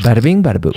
Bada bing, bada boom.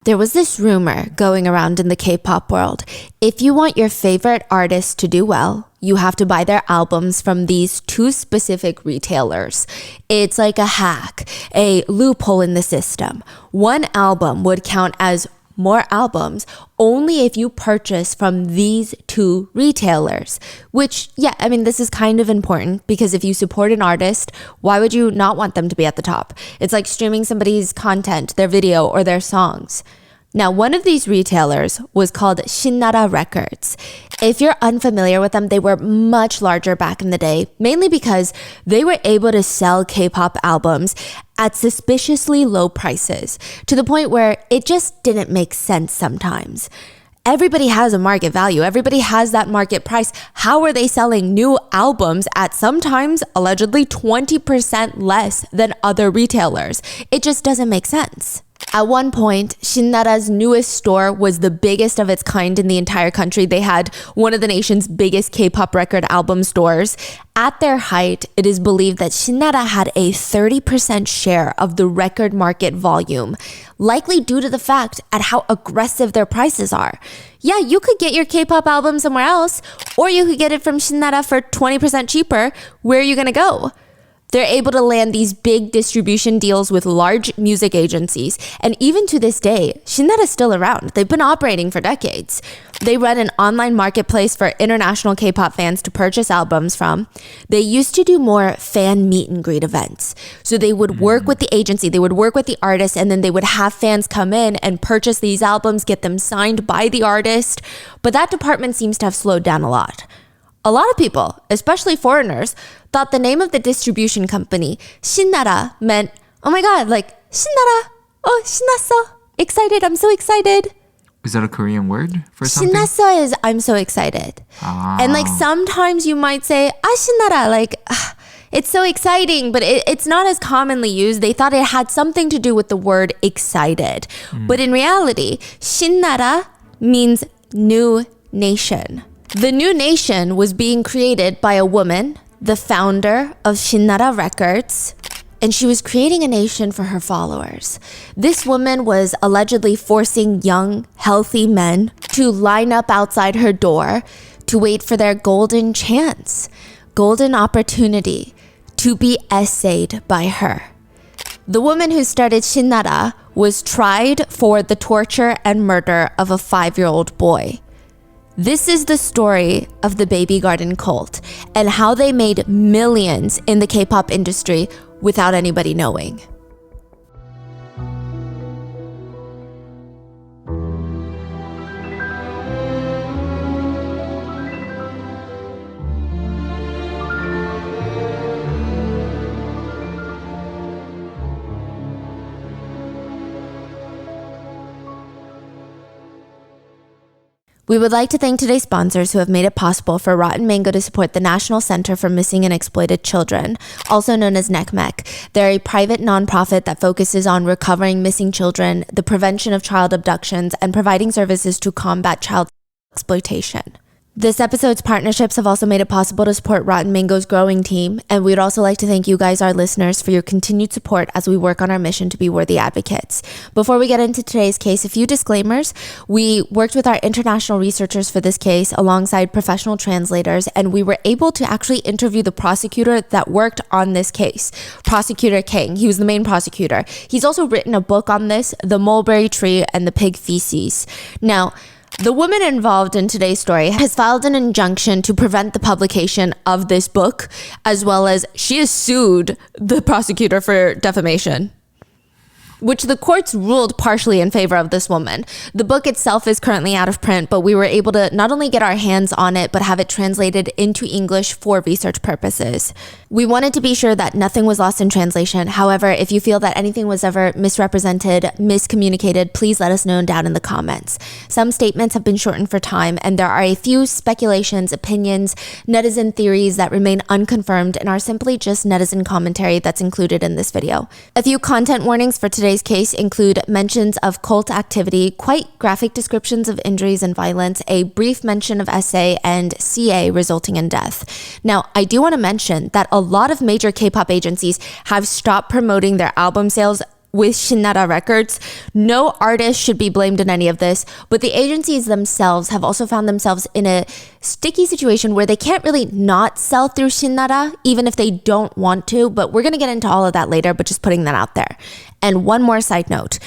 There was this rumor going around in the K-pop world. If you want your favorite artists to do well, you have to buy their albums from these two specific retailers. It's like a hack, a loophole in the system. One album would count as more albums only if you purchase from these two retailers. Which, this is kind of important because if you support an artist, why would you not want them to be at the top? It's like streaming somebody's content, their video, or their songs. Now, one of these retailers was called Shinnara Records. If you're unfamiliar with them, they were much larger back in the day, mainly because they were able to sell K-pop albums at suspiciously low prices, to the point where it just didn't make sense sometimes. Everybody has a market value. Everybody has that market price. How are they selling new albums at sometimes allegedly 20% less than other retailers? It just doesn't make sense. At one point, Shinnara's newest store was the biggest of its kind in the entire country. They had one of the nation's biggest K-pop record album stores. At their height, it is believed that Shinnara had a 30% share of the record market volume, likely due to the fact at how aggressive their prices are. Yeah, you could get your K-pop album somewhere else, or you could get it from Shinnara for 20% cheaper. Where are you gonna go? They're able to land these big distribution deals with large music agencies. And even to this day, Shinnara is still around. They've been operating for decades. They run an online marketplace for international K-pop fans to purchase albums from. They used to do more fan meet and greet events. So they would work with the agency, they would work with the artist, and then they would have fans come in and purchase these albums, get them signed by the artist. But that department seems to have slowed down a lot. A lot of people, especially foreigners, thought the name of the distribution company, Shinnara, meant, oh my god, like, Shinnara, oh, 신났어, excited, I'm so excited. Is that a Korean word for something? 신났어 is, I'm so excited. And like, sometimes you might say, 신나라, like, it's so exciting, but it's not as commonly used. They thought it had something to do with the word excited. But in reality, 신나라 means new nation. The new nation was being created by a woman, the founder of Shinnara Records, and she was creating a nation for her followers. This woman was allegedly forcing young, healthy men to line up outside her door to wait for their golden chance, golden opportunity to be essayed by her. The woman who started Shinnara was tried for the torture and murder of a 5-year-old boy. This is the story of the Baby Garden cult and how they made millions in the K-pop industry without anybody knowing. We would like to thank today's sponsors who have made it possible for Rotten Mango to support the National Center for Missing and Exploited Children, also known as NCMEC. They're a private nonprofit that focuses on recovering missing children, the prevention of child abductions, and providing services to combat child exploitation. This episode's partnerships have also made it possible to support Rotten Mango's growing team, and we'd also like to thank you guys, our listeners, for your continued support as we work on our mission to be worthy advocates. Before we get into today's case, a few disclaimers. We worked with our international researchers for this case alongside professional translators, and we were able to actually interview the prosecutor that worked on this case, Prosecutor King. He was the main prosecutor. He's also written a book on this, The Mulberry Tree and the Pig Feces. Now, the woman involved in today's story has filed an injunction to prevent the publication of this book, as well as she has sued the prosecutor for defamation, which the courts ruled partially in favor of this woman. The book itself is currently out of print, but we were able to not only get our hands on it, but have it translated into English for research purposes. We wanted to be sure that nothing was lost in translation. However, if you feel that anything was ever misrepresented, miscommunicated, please let us know down in the comments. Some statements have been shortened for time, and there are a few speculations, opinions, netizen theories that remain unconfirmed and are simply just netizen commentary that's included in this video. A few content warnings for today's case include mentions of cult activity, quite graphic descriptions of injuries and violence, a brief mention of SA and CA resulting in death. Now, I do want to mention that a lot of major K-pop agencies have stopped promoting their album sales with Shinara records. No artist should be blamed in any of this, but the agencies themselves have also found themselves in a sticky situation where they can't really not sell through Shinara, even if they don't want to, but we're going to get into all of that later, but just putting that out there. And one more side note.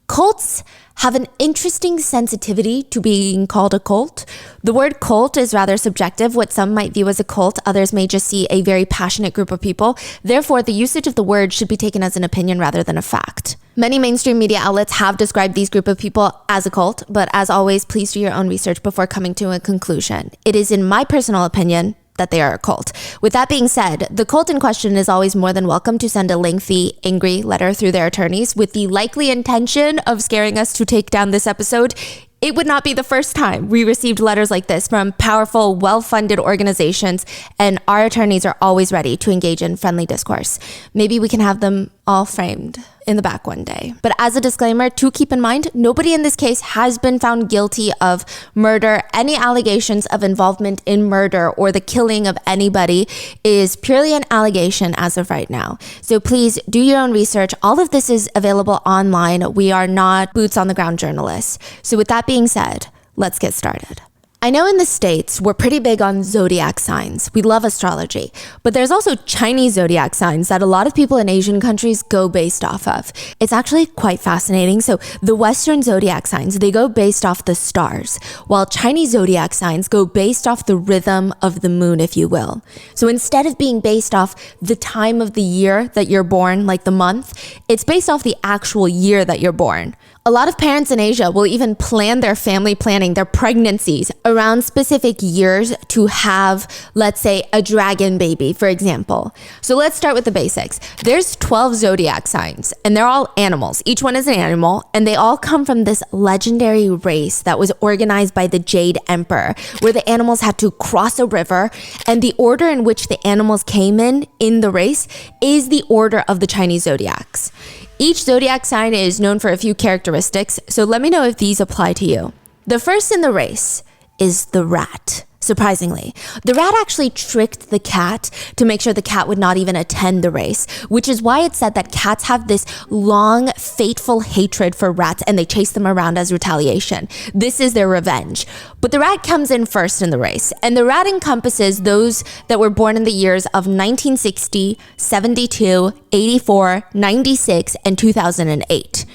Cults have an interesting sensitivity to being called a cult. The word cult is rather subjective. What some might view as a cult, others may just see a very passionate group of people. Therefore, the usage of the word should be taken as an opinion rather than a fact. Many mainstream media outlets have described these group of people as a cult, but as always, please do your own research before coming to a conclusion. It is, in my personal opinion, that they are a cult. With that being said, the cult in question is always more than welcome to send a lengthy, angry letter through their attorneys with the likely intention of scaring us to take down this episode. It would not be the first time we received letters like this from powerful, well-funded organizations, and our attorneys are always ready to engage in friendly discourse. Maybe we can have them all framed in the back one day. But as a disclaimer, to keep in mind, nobody in this case has been found guilty of murder. Any allegations of involvement in murder or the killing of anybody is purely an allegation as of right now. So please do your own research. All of this is available online. We are not boots on the ground journalists. So with that being said, let's get started. I know in the States, we're pretty big on zodiac signs. We love astrology, but there's also Chinese zodiac signs that a lot of people in Asian countries go based off of. It's actually quite fascinating. So the Western zodiac signs, they go based off the stars, while Chinese zodiac signs go based off the rhythm of the moon, if you will. So instead of being based off the time of the year that you're born, like the month, it's based off the actual year that you're born. A lot of parents in Asia will even plan their family planning, their pregnancies, around specific years to have, let's say, a dragon baby, for example. So let's start with the basics. There's 12 zodiac signs, and they're all animals. Each one is an animal, and they all come from this legendary race that was organized by the Jade Emperor, where the animals had to cross a river, and the order in which the animals came in the race is the order of the Chinese zodiacs. Each zodiac sign is known for a few characteristics, so let me know if these apply to you. The first in the race is the rat. Surprisingly, the rat actually tricked the cat to make sure the cat would not even attend the race, which is why it's said that cats have this long, fateful hatred for rats and they chase them around as retaliation. This is their revenge. But the rat comes in first in the race, and the rat encompasses those that were born in the years of 1960, 72, 84, 96, and 2008.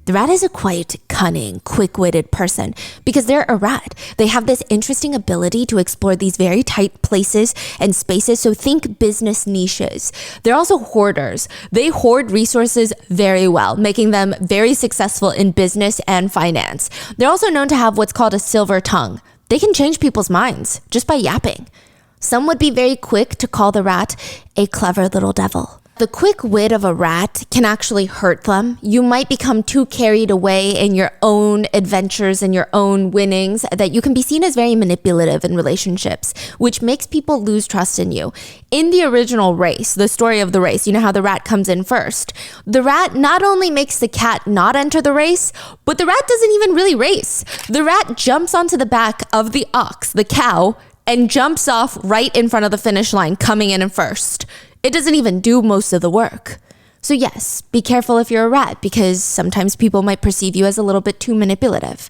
The rat is a quite cunning, quick-witted person because they're a rat. They have this interesting ability to explore these very tight places and spaces, so think business niches. They're also hoarders. They hoard resources very well, making them very successful in business and finance. They're also known to have what's called a silver tongue. They can change people's minds just by yapping. Some would be very quick to call the rat a clever little devil. The quick wit of a rat can actually hurt them. You might become too carried away in your own adventures and your own winnings that you can be seen as very manipulative in relationships, which makes people lose trust in you. In the original race, the story of the race, you know how the rat comes in first. The rat not only makes the cat not enter the race, but the rat doesn't even really race. The rat jumps onto the back of the ox, the cow, and jumps off right in front of the finish line, coming in first. It doesn't even do most of the work. So yes, be careful if you're a rat because sometimes people might perceive you as a little bit too manipulative.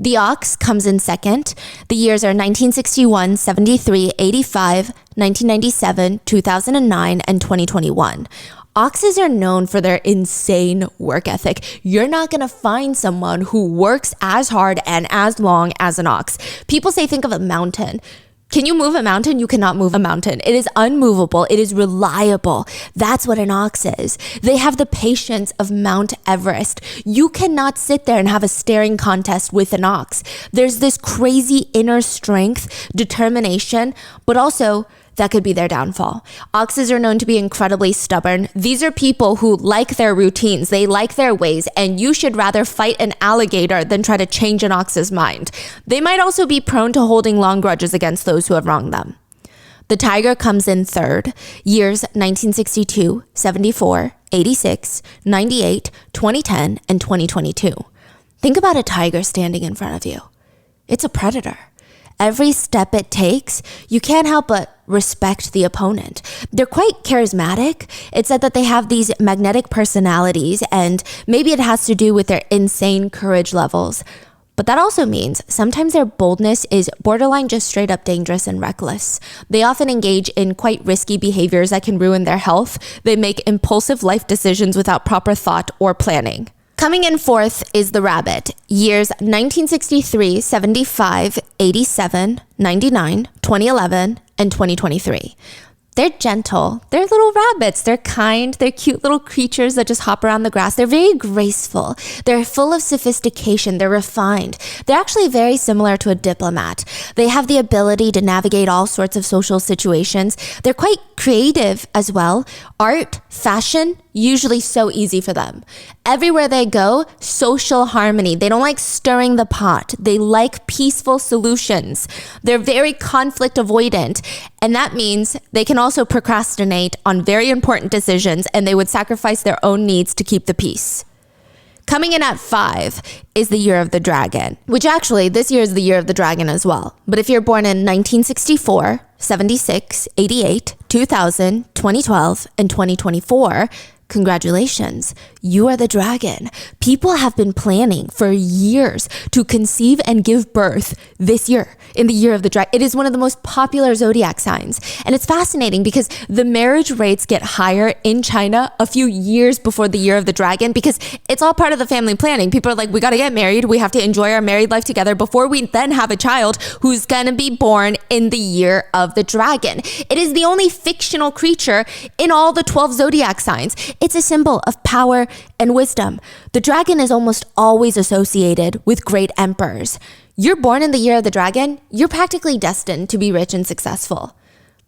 The ox comes in second. The years are 1961, 73, 85, 1997, 2009, and 2021. Oxes are known for their insane work ethic. You're not going to find someone who works as hard and as long as an ox. People say think of a mountain. Can you move a mountain? You cannot move a mountain. It is unmovable. It is reliable. That's what an ox is. They have the patience of Mount Everest. You cannot sit there and have a staring contest with an ox. There's this crazy inner strength, determination, but also that could be their downfall. Oxes are known to be incredibly stubborn. These are people who like their routines, they like their ways, and you should rather fight an alligator than try to change an ox's mind. They might also be prone to holding long grudges against those who have wronged them. The tiger comes in third, years 1962, 74, 86, 98, 2010, and 2022. Think about a tiger standing in front of you. It's a predator. every step it takes, you can't help but respect the opponent. They're quite charismatic. It's said that they have these magnetic personalities, and maybe it has to do with their insane courage levels. But that also means sometimes their boldness is borderline just straight up dangerous and reckless. They often engage in quite risky behaviors that can ruin their health. They make impulsive life decisions without proper thought or planning. Coming in fourth is the rabbit. Years 1963, 75, 87, 99, 2011, and 2023. They're gentle. They're little rabbits. They're kind. They're cute little creatures that just hop around the grass. They're very graceful. They're full of sophistication. They're refined. They're actually very similar to a diplomat. They have the ability to navigate all sorts of social situations. They're quite creative as well. Art, fashion, usually so easy for them. Everywhere they go, social harmony. They don't like stirring the pot. They like peaceful solutions. They're very conflict avoidant. And that means they can also procrastinate on very important decisions, and they would sacrifice their own needs to keep the peace. Coming in at 5 is the year of the dragon, which actually this year is the year of the dragon as well. But if you're born in 1964, 76, 88, 2000, 2012, and 2024, congratulations, you are the dragon. People have been planning for years to conceive and give birth this year, in the year of the dragon. It is one of the most popular zodiac signs. And it's fascinating because the marriage rates get higher in China a few years before the year of the dragon, because it's all part of the family planning. People are like, we got to get married. We have to enjoy our married life together before we then have a child who's going to be born in the year of the dragon. It is the only fictional creature in all the 12 zodiac signs. It's a symbol of power and wisdom. The dragon is almost always associated with great emperors. You're born in the year of the dragon, you're practically destined to be rich and successful.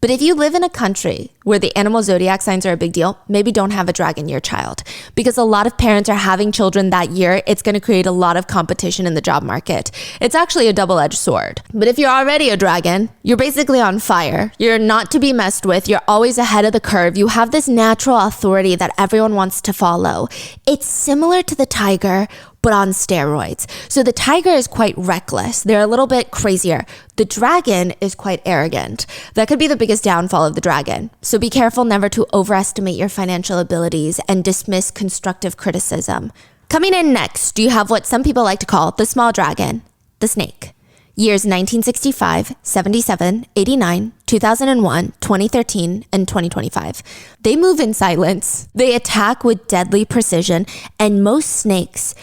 But if you live in a country where the animal zodiac signs are a big deal, maybe don't have a dragon year child. Because a lot of parents are having children that year, it's going to create a lot of competition in the job market. It's actually a double-edged sword. But if you're already a dragon, you're basically on fire. You're not to be messed with. You're always ahead of the curve. You have this natural authority that everyone wants to follow. It's similar to the tiger, but on steroids. So the tiger is quite reckless. They're a little bit crazier. The dragon is quite arrogant. That could be the biggest downfall of the dragon. So be careful never to overestimate your financial abilities and dismiss constructive criticism. Coming in next, you have what some people like to call the small dragon, the snake. Years 1965, 77, 89, 2001, 2013, and 2025. They move in silence. They attack with deadly precision, and most snakes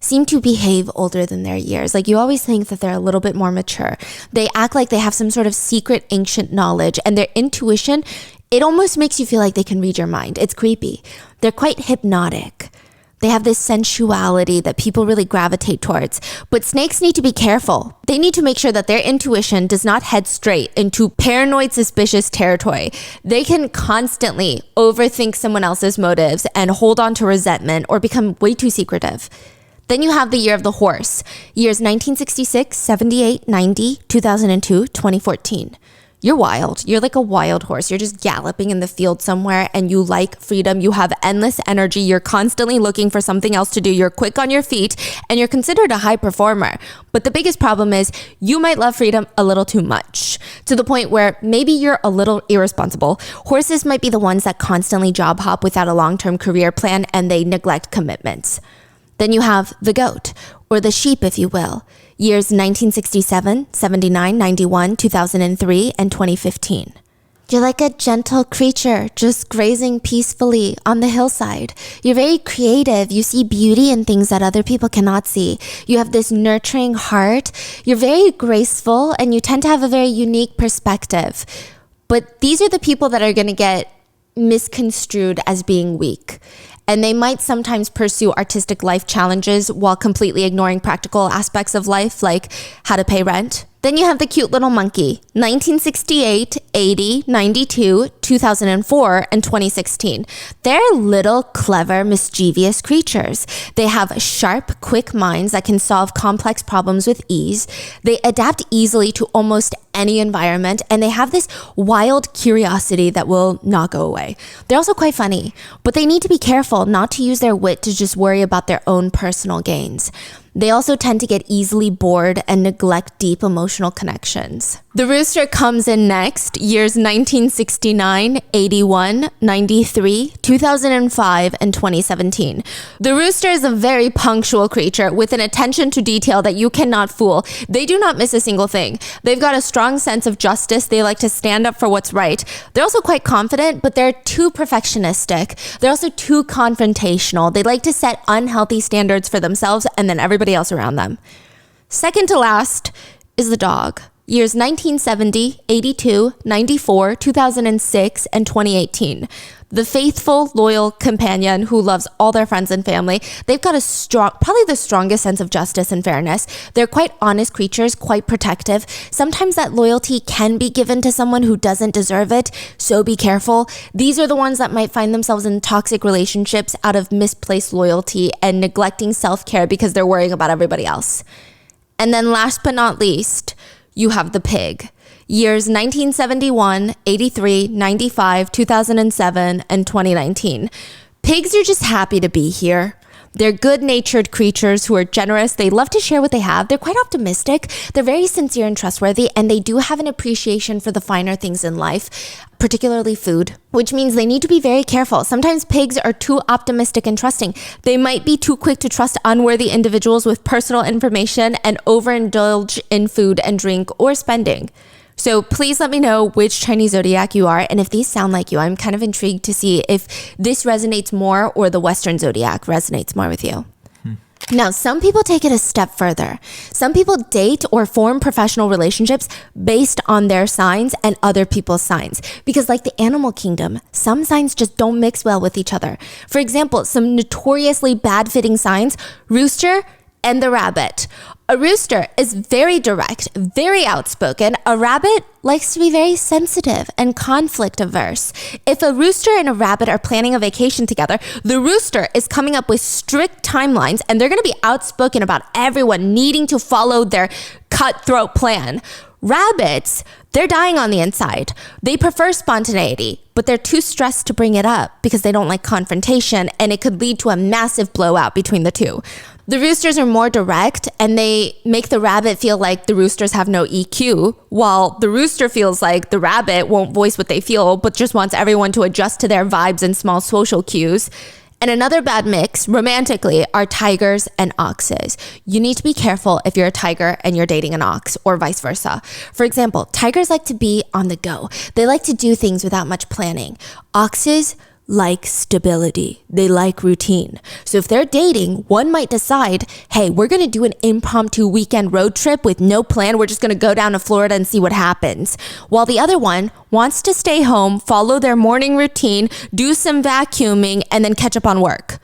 seem to behave older than their years. Like, you always think that they're a little bit more mature. They act like they have some sort of secret ancient knowledge, and their intuition, it almost makes you feel like they can read your mind. It's creepy. They're quite hypnotic. They have this sensuality that people really gravitate towards. But snakes need to be careful. They need to make sure that their intuition does not head straight into paranoid, suspicious territory. They can constantly overthink someone else's motives and hold on to resentment or become way too secretive. Then you have the year of the horse, years 1966, 78, 90, 2002, 2014. You're wild. You're like a wild horse. You're just galloping in the field somewhere, and you like freedom. You have endless energy. You're constantly looking for something else to do. You're quick on your feet, and you're considered a high performer. But the biggest problem is you might love freedom a little too much, to the point where maybe you're a little irresponsible. Horses might be the ones that constantly job hop without a long-term career plan, and they neglect commitments. Then you have the goat, or the sheep, if you will. Years 1967, 79, 91, 2003, and 2015. You're like a gentle creature, just grazing peacefully on the hillside. You're very creative. You see beauty in things that other people cannot see. You have this nurturing heart. You're very graceful, and you tend to have a very unique perspective. But these are the people that are going to get misconstrued as being weak. And they might sometimes pursue artistic life challenges while completely ignoring practical aspects of life, like how to pay rent. Then you have the cute little monkey, 1968, 80, 92, 2004, and 2016. They're little, clever, mischievous creatures. They have sharp, quick minds that can solve complex problems with ease. They adapt easily to almost any environment, and they have this wild curiosity that will not go away. They're also quite funny, but they need to be careful not to use their wit to just worry about their own personal gains. They also tend to get easily bored and neglect deep emotional connections. The rooster comes in next, years 1969, 81, 93, 2005, and 2017. The rooster is a very punctual creature with an attention to detail that you cannot fool. They do not miss a single thing. They've got a strong sense of justice. They like to stand up for what's right. They're also quite confident, but they're too perfectionistic. They're also too confrontational. They like to set unhealthy standards for themselves and then everybody else around them. Second to last is the dog. Years 1970, 82, 94, 2006, and 2018. The faithful, loyal companion who loves all their friends and family. They've got a strong, probably the strongest sense of justice and fairness. They're quite honest creatures, quite protective. Sometimes that loyalty can be given to someone who doesn't deserve it, so be careful. These are the ones that might find themselves in toxic relationships out of misplaced loyalty and neglecting self-care because they're worrying about everybody else. And then last but not least, you have the pig. Years 1971, 83, 95, 2007, and 2019. Pigs are just happy to be here. They're good-natured creatures who are generous. They love to share what they have. They're quite optimistic. They're very sincere and trustworthy, and they do have an appreciation for the finer things in life, particularly food, which means they need to be very careful. Sometimes pigs are too optimistic and trusting. They might be too quick to trust unworthy individuals with personal information and overindulge in food and drink or spending. So please let me know which Chinese zodiac you are, and if these sound like you. I'm kind of intrigued to see if this resonates more or the Western zodiac resonates more with you. Now, some people take it a step further. Some people date or form professional relationships based on their signs and other people's signs. Because like the animal kingdom, some signs just don't mix well with each other. For example, some notoriously bad-fitting signs, rooster and the rabbit. A rooster is very direct, very outspoken. A rabbit likes to be very sensitive and conflict averse. If a rooster and a rabbit are planning a vacation together, the rooster is coming up with strict timelines and they're going to be outspoken about everyone needing to follow their cutthroat plan. Rabbits, they're dying on the inside. They prefer spontaneity, but they're too stressed to bring it up because they don't like confrontation, and it could lead to a massive blowout between the two. The roosters are more direct, and they make the rabbit feel like the roosters have no EQ, while the rooster feels like the rabbit won't voice what they feel, but just wants everyone to adjust to their vibes and small social cues. And another bad mix, romantically, are tigers and oxes. You need to be careful if you're a tiger and you're dating an ox, or vice versa. For example, tigers like to be on the go. They like to do things without much planning. Oxes like stability. They like routine. So if they're dating, one might decide, hey, we're going to do an impromptu weekend road trip with no plan. We're just going to go down to Florida and see what happens. While the other one wants to stay home, follow their morning routine, do some vacuuming, and then catch up on work.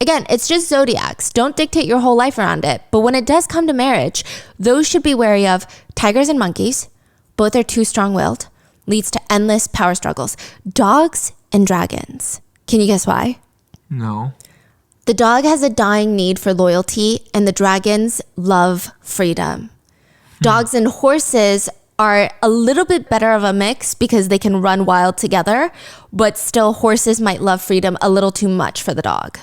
Again, it's just zodiacs. Don't dictate your whole life around it. But when it does come to marriage, those should be wary of tigers and monkeys. Both are too strong-willed. Leads to endless power struggles. Dogs and dragons. Can you guess why? No. The dog has a dying need for loyalty, and the dragons love freedom. Dogs and horses are a little bit better of a mix because they can run wild together, but still horses might love freedom a little too much for the dog.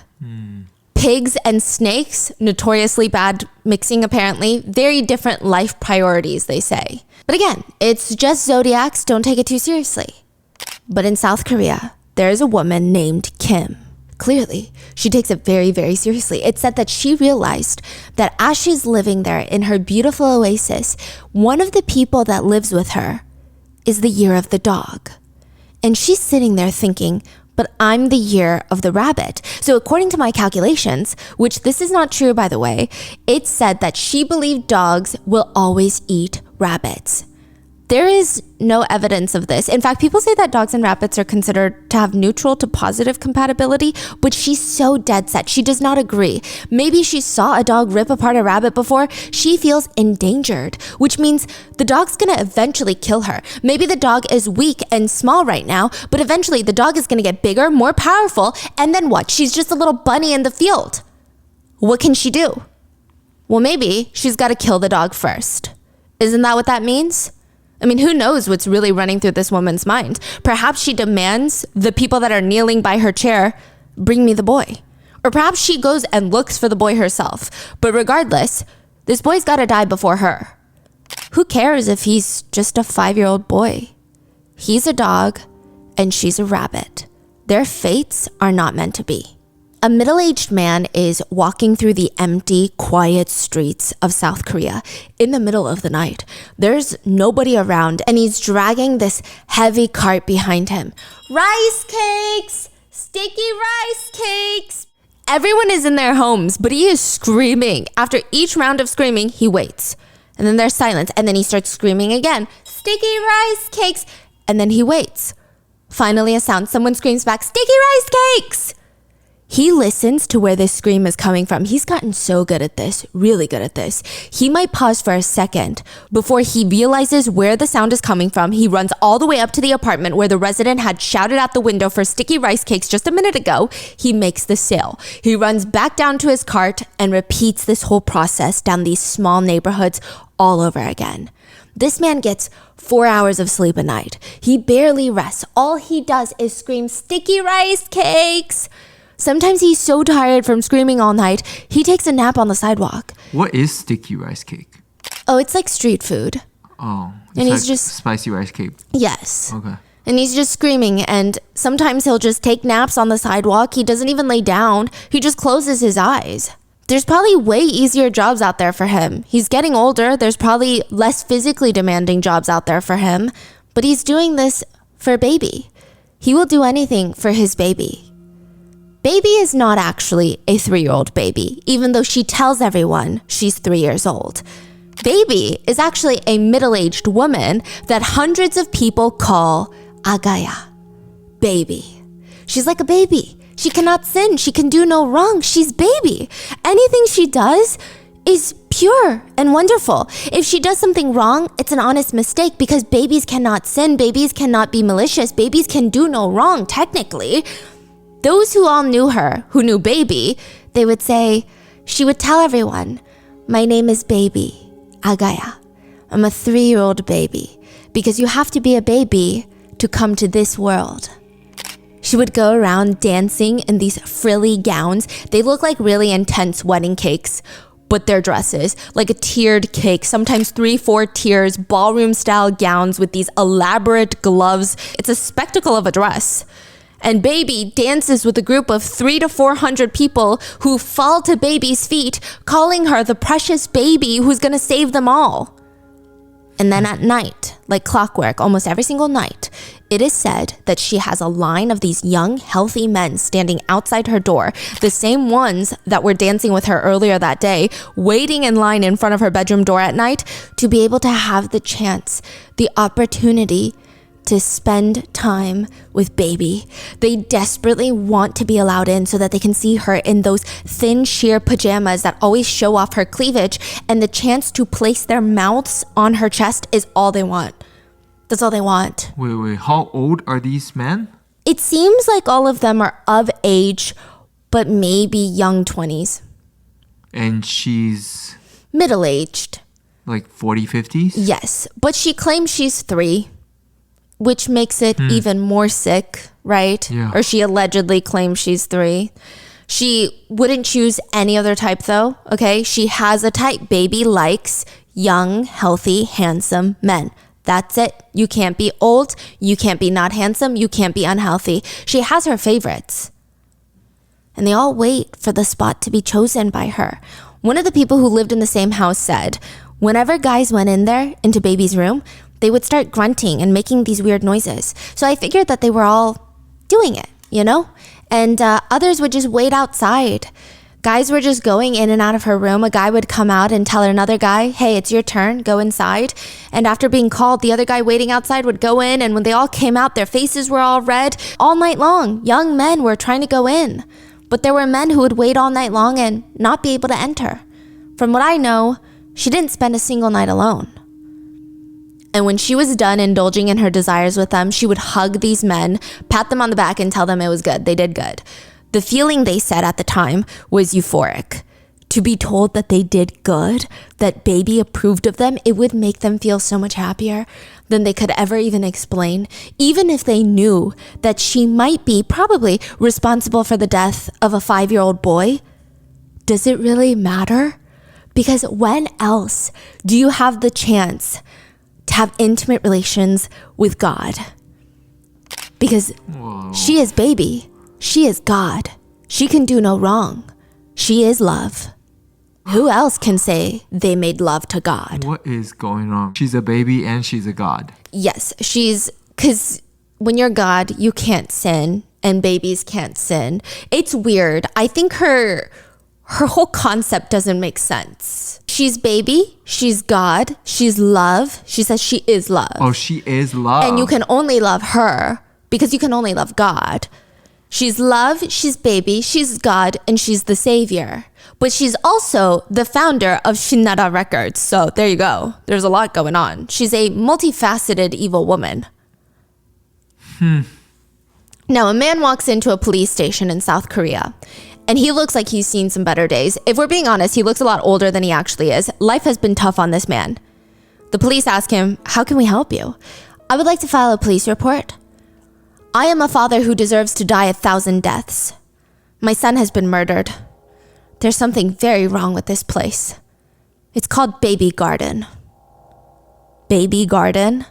Pigs and snakes, notoriously bad mixing apparently, very different life priorities, they say. But again, it's just zodiacs, don't take it too seriously. But in South Korea, there is a woman named Kim. Clearly, she takes it very, very seriously. It's said that she realized that as she's living there in her beautiful oasis, one of the people that lives with her is the year of the dog. And she's sitting there thinking, but I'm the year of the rabbit. So according to my calculations, which this is not true by the way, it said that she believed dogs will always eat rabbits. There is no evidence of this. In fact, people say that dogs and rabbits are considered to have neutral to positive compatibility, but she's so dead set. She does not agree. Maybe she saw a dog rip apart a rabbit before. She feels endangered, which means the dog's gonna eventually kill her. Maybe the dog is weak and small right now, but eventually the dog is gonna get bigger, more powerful, and then what? She's just a little bunny in the field. What can she do? Well, maybe she's gotta kill the dog first. Isn't that what that means? I mean, who knows what's really running through this woman's mind? Perhaps she demands the people that are kneeling by her chair, bring me the boy. Or perhaps she goes and looks for the boy herself. But regardless, this boy's gotta die before her. Who cares if he's just a 5-year-old boy? He's a dog and she's a rabbit. Their fates are not meant to be. A middle-aged man is walking through the empty, quiet streets of South Korea in the middle of the night. There's nobody around and he's dragging this heavy cart behind him. Rice cakes! Sticky rice cakes! Everyone is in their homes, but he is screaming. After each round of screaming, he waits. And then there's silence, and then he starts screaming again. Sticky rice cakes! And then he waits. Finally, a sound. Someone screams back, sticky rice cakes! He listens to where this scream is coming from. He's gotten so good at this, really good at this. He might pause for a second before he realizes where the sound is coming from. He runs all the way up to the apartment where the resident had shouted out the window for sticky rice cakes just a minute ago. He makes the sale. He runs back down to his cart and repeats this whole process down these small neighborhoods all over again. This man gets 4 hours of sleep a night. He barely rests. All he does is scream, sticky rice cakes! Sometimes he's so tired from screaming all night, he takes a nap on the sidewalk. What is sticky rice cake? Oh, it's like street food. Oh, it's and like he's just spicy rice cake. Yes. Okay. And he's just screaming, and sometimes he'll just take naps on the sidewalk. He doesn't even lay down. He just closes his eyes. There's probably way easier jobs out there for him. He's getting older. There's probably less physically demanding jobs out there for him. But he's doing this for baby. He will do anything for his baby. Baby is not actually a 3-year-old baby, even though she tells everyone she's 3 years old. Baby is actually a middle-aged woman that hundreds of people call agaya, baby. She's like a baby. She cannot sin. She can do no wrong. She's baby. Anything she does is pure and wonderful. If she does something wrong, it's an honest mistake because babies cannot sin. Babies cannot be malicious. Babies can do no wrong, technically. Those who all knew her, who knew baby, they would say, she would tell everyone, my name is baby, agaya. I'm a 3-year-old baby because you have to be a baby to come to this world. She would go around dancing in these frilly gowns. They look like really intense wedding cakes, but they're dresses, like a tiered cake, sometimes 3-4 tiers, ballroom style gowns with these elaborate gloves. It's a spectacle of a dress. And baby dances with a group of 300 to 400 people who fall to baby's feet, calling her the precious baby who's gonna save them all. And then at night, like clockwork, almost every single night, it is said that she has a line of these young, healthy men standing outside her door, the same ones that were dancing with her earlier that day, waiting in line in front of her bedroom door at night to be able to have the chance, the opportunity to spend time with baby. They desperately want to be allowed in so that they can see her in those thin, sheer pajamas that always show off her cleavage, and the chance to place their mouths on her chest is all they want. That's all they want. Wait, how old are these men? It seems like all of them are of age, but maybe young 20s. And she's middle-aged. Like 40, 50s? Yes, but she claims she's 3. Which makes it even more sick, right? Yeah. Or she allegedly claims she's 3. She wouldn't choose any other type though, okay? She has a type. Baby likes young, healthy, handsome men. That's it. You can't be old. You can't be not handsome. You can't be unhealthy. She has her favorites. And they all wait for the spot to be chosen by her. One of the people who lived in the same house said, whenever guys went in there, into baby's room, they would start grunting and making these weird noises. So I figured that they were all doing it, you know? And others would just wait outside. Guys were just going in and out of her room. A guy would come out and tell another guy, hey, it's your turn, go inside. And after being called, the other guy waiting outside would go in. And when they all came out, their faces were all red. All night long, young men were trying to go in. But there were men who would wait all night long and not be able to enter. From what I know, she didn't spend a single night alone. And when she was done indulging in her desires with them, she would hug these men, pat them on the back, and tell them it was good. They did good. The feeling, they said at the time, was euphoric. to be told that they did good, that baby approved of them, it would make them feel so much happier than they could ever even explain. Even if they knew that she might be probably responsible for the death of a 5-year-old boy, does it really matter? Because when else do you have the chance to have intimate relations with God? Because she is baby. She is God. She can do no wrong. She is love. Who else can say they made love to God? What is going on? She's a baby and she's a god. Yes, because when you're God, you can't sin and babies can't sin. It's weird. I think her whole concept doesn't make sense. She's baby, she's God, she's love. She says she is love. Oh, she is love. And you can only love her because you can only love God. She's love, she's baby, she's God, and she's the savior. But she's also the founder of Shinara Records. So there you go. There's a lot going on. She's a multifaceted evil woman. Now, a man walks into a police station in South Korea, and he looks like he's seen some better days. If we're being honest, he looks a lot older than he actually is. Life has been tough on this man. The police ask him, "How can we help you?" "I would like to file a police report. I am a father who deserves to die 1,000 deaths. My son has been murdered. There's something very wrong with this place. It's called Baby Garden." Baby Garden?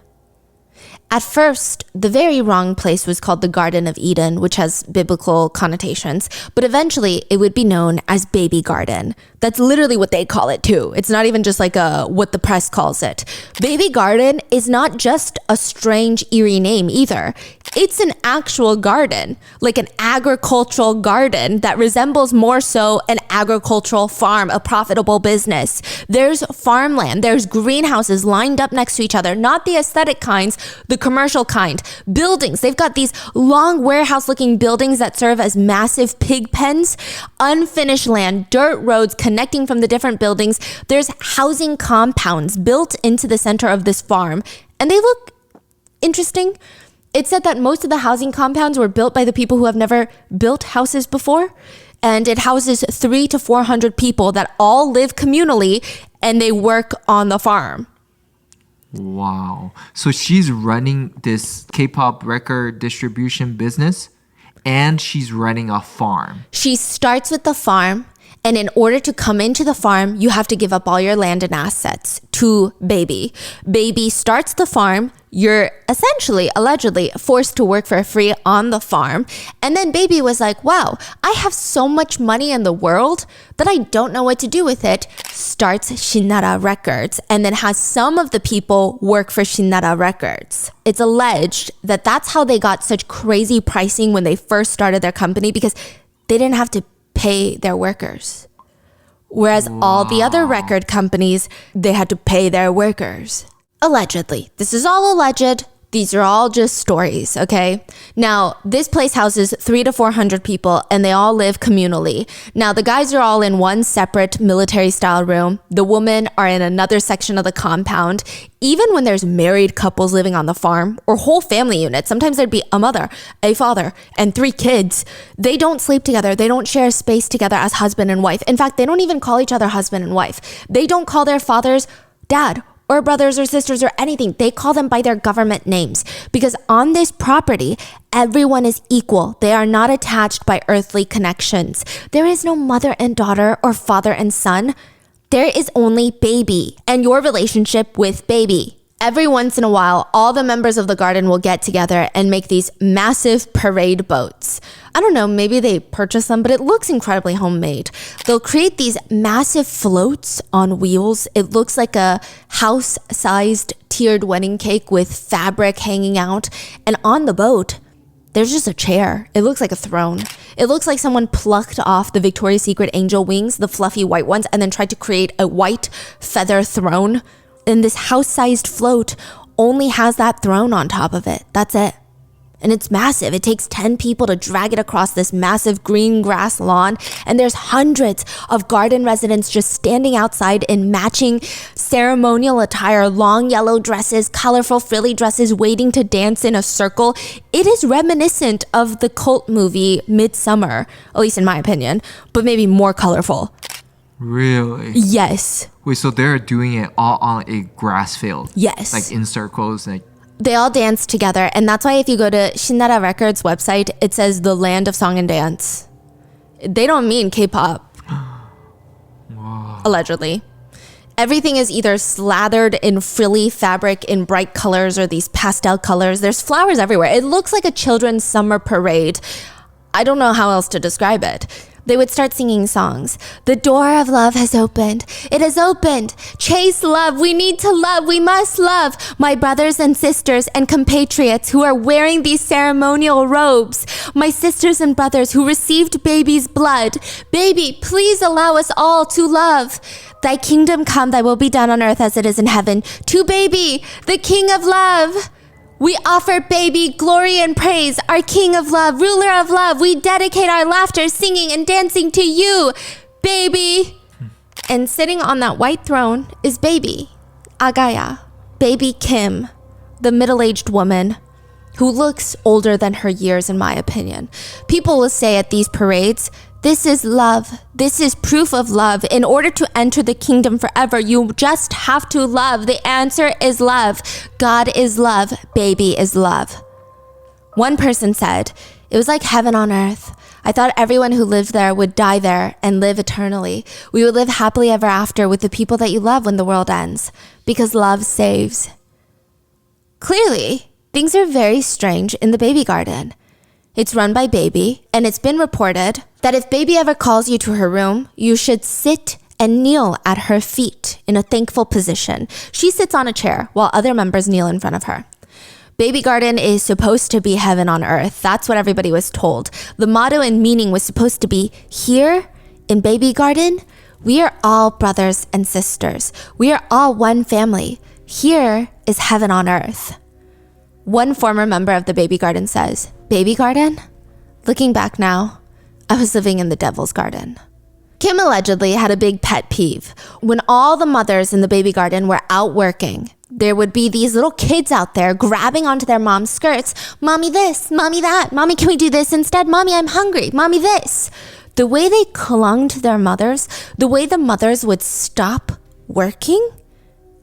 At first, the very wrong place was called the Garden of Eden, which has biblical connotations, but eventually it would be known as Baby Garden. That's literally what they call it too. It's not even just like what the press calls it. Baby Garden is not just a strange, eerie name either. It's an actual garden, like an agricultural garden that resembles more so an agricultural farm, a profitable business. There's farmland, there's greenhouses lined up next to each other, not the aesthetic kinds, the commercial kind. Buildings, they've got these long warehouse looking buildings that serve as massive pig pens, unfinished land, dirt roads connecting from the different buildings. There's housing compounds built into the center of this farm, and they look interesting. It said that most of the housing compounds were built by the people who have never built houses before, and it houses 300 to 400 people that all live communally and they work on the farm. Wow. So she's running this K-pop record distribution business and she's running a farm. She starts with the farm, and in order to come into the farm, you have to give up all your land and assets to Baby. Baby starts the farm. You're essentially, allegedly, forced to work for free on the farm. And then Baby was like, wow, I have so much money in the world that I don't know what to do with it. Starts Shinara Records and then has some of the people work for Shinara Records. It's alleged that that's how they got such crazy pricing when they first started their company, because they didn't have to pay their workers. Whereas all the other record companies, they had to pay their workers. Allegedly. This is all alleged. These are all just stories, okay? Now, this place houses 300 to 400 people, and they all live communally. Now, the guys are all in one separate military-style room. The women are in another section of the compound. Even when there's married couples living on the farm, or whole family units, sometimes there'd be a mother, a father, and 3 kids. They don't sleep together. They don't share space together as husband and wife. In fact, they don't even call each other husband and wife. They don't call their fathers dad or brothers or sisters or anything. They call them by their government names, because on this property, everyone is equal. They are not attached by earthly connections. There is no mother and daughter or father and son. There is only Baby and your relationship with Baby. Every once in a while, all the members of the garden will get together and make these massive parade boats. I don't know, maybe they purchase them, but it looks incredibly homemade. They'll create these massive floats on wheels. It looks like a house-sized tiered wedding cake with fabric hanging out. And on the boat, there's just a chair. It looks like a throne. It looks like someone plucked off the Victoria's Secret angel wings, the fluffy white ones, and then tried to create a white feather throne. And this house-sized float only has that throne on top of it. That's it. And it's massive. It takes 10 people to drag it across this massive green grass lawn. And there's hundreds of garden residents just standing outside in matching ceremonial attire, long yellow dresses, colorful frilly dresses, waiting to dance in a circle. It is reminiscent of the cult movie Midsummer, at least in my opinion, but maybe more colorful. Really? Yes. Wait, so they're doing it all on a grass field? Yes. Like in circles? Like They all dance together. And that's why if you go to Shinara Records website, it says the land of song and dance. They don't mean K-pop. wow. Allegedly. Everything is either slathered in frilly fabric in bright colors or these pastel colors. There's flowers everywhere. It looks like a children's summer parade. I don't know how else to describe it. They would start singing songs. The door of love has opened. It has opened. Chase love. We need to love. We must love. My brothers and sisters and compatriots who are wearing these ceremonial robes. My sisters and brothers who received baby's blood. Baby, please allow us all to love. Thy kingdom come, thy will be done on earth as it is in heaven. To baby, the king of love. We offer baby glory and praise, our king of love, ruler of love. We dedicate our laughter, singing and dancing to you, baby. And sitting on that white throne is baby, Agaya, baby Kim, the middle-aged woman who looks older than her years, in my opinion. People will say at these parades, this is love. This is proof of love. In order to enter the kingdom forever, you just have to love. The answer is love. God is love. Baby is love. One person said, it was like heaven on earth. I thought everyone who lived there would die there and live eternally. We would live happily ever after with the people that you love when the world ends, because love saves. Clearly, things are very strange in the baby garden. It's run by Baby, and it's been reported that if Baby ever calls you to her room, you should sit and kneel at her feet in a thankful position. She sits on a chair while other members kneel in front of her. Baby Garden is supposed to be heaven on earth. That's what everybody was told. The motto and meaning was supposed to be, here in Baby Garden, we are all brothers and sisters. We are all one family. Here is heaven on earth. One former member of the Baby Garden says, Baby Garden? Looking back now, I was living in the devil's garden. Kim allegedly had a big pet peeve. When all the mothers in the Baby Garden were out working, there would be these little kids out there grabbing onto their mom's skirts. Mommy this, mommy that. Mommy, can we do this instead? Mommy, I'm hungry. Mommy this. The way they clung to their mothers, the way the mothers would stop working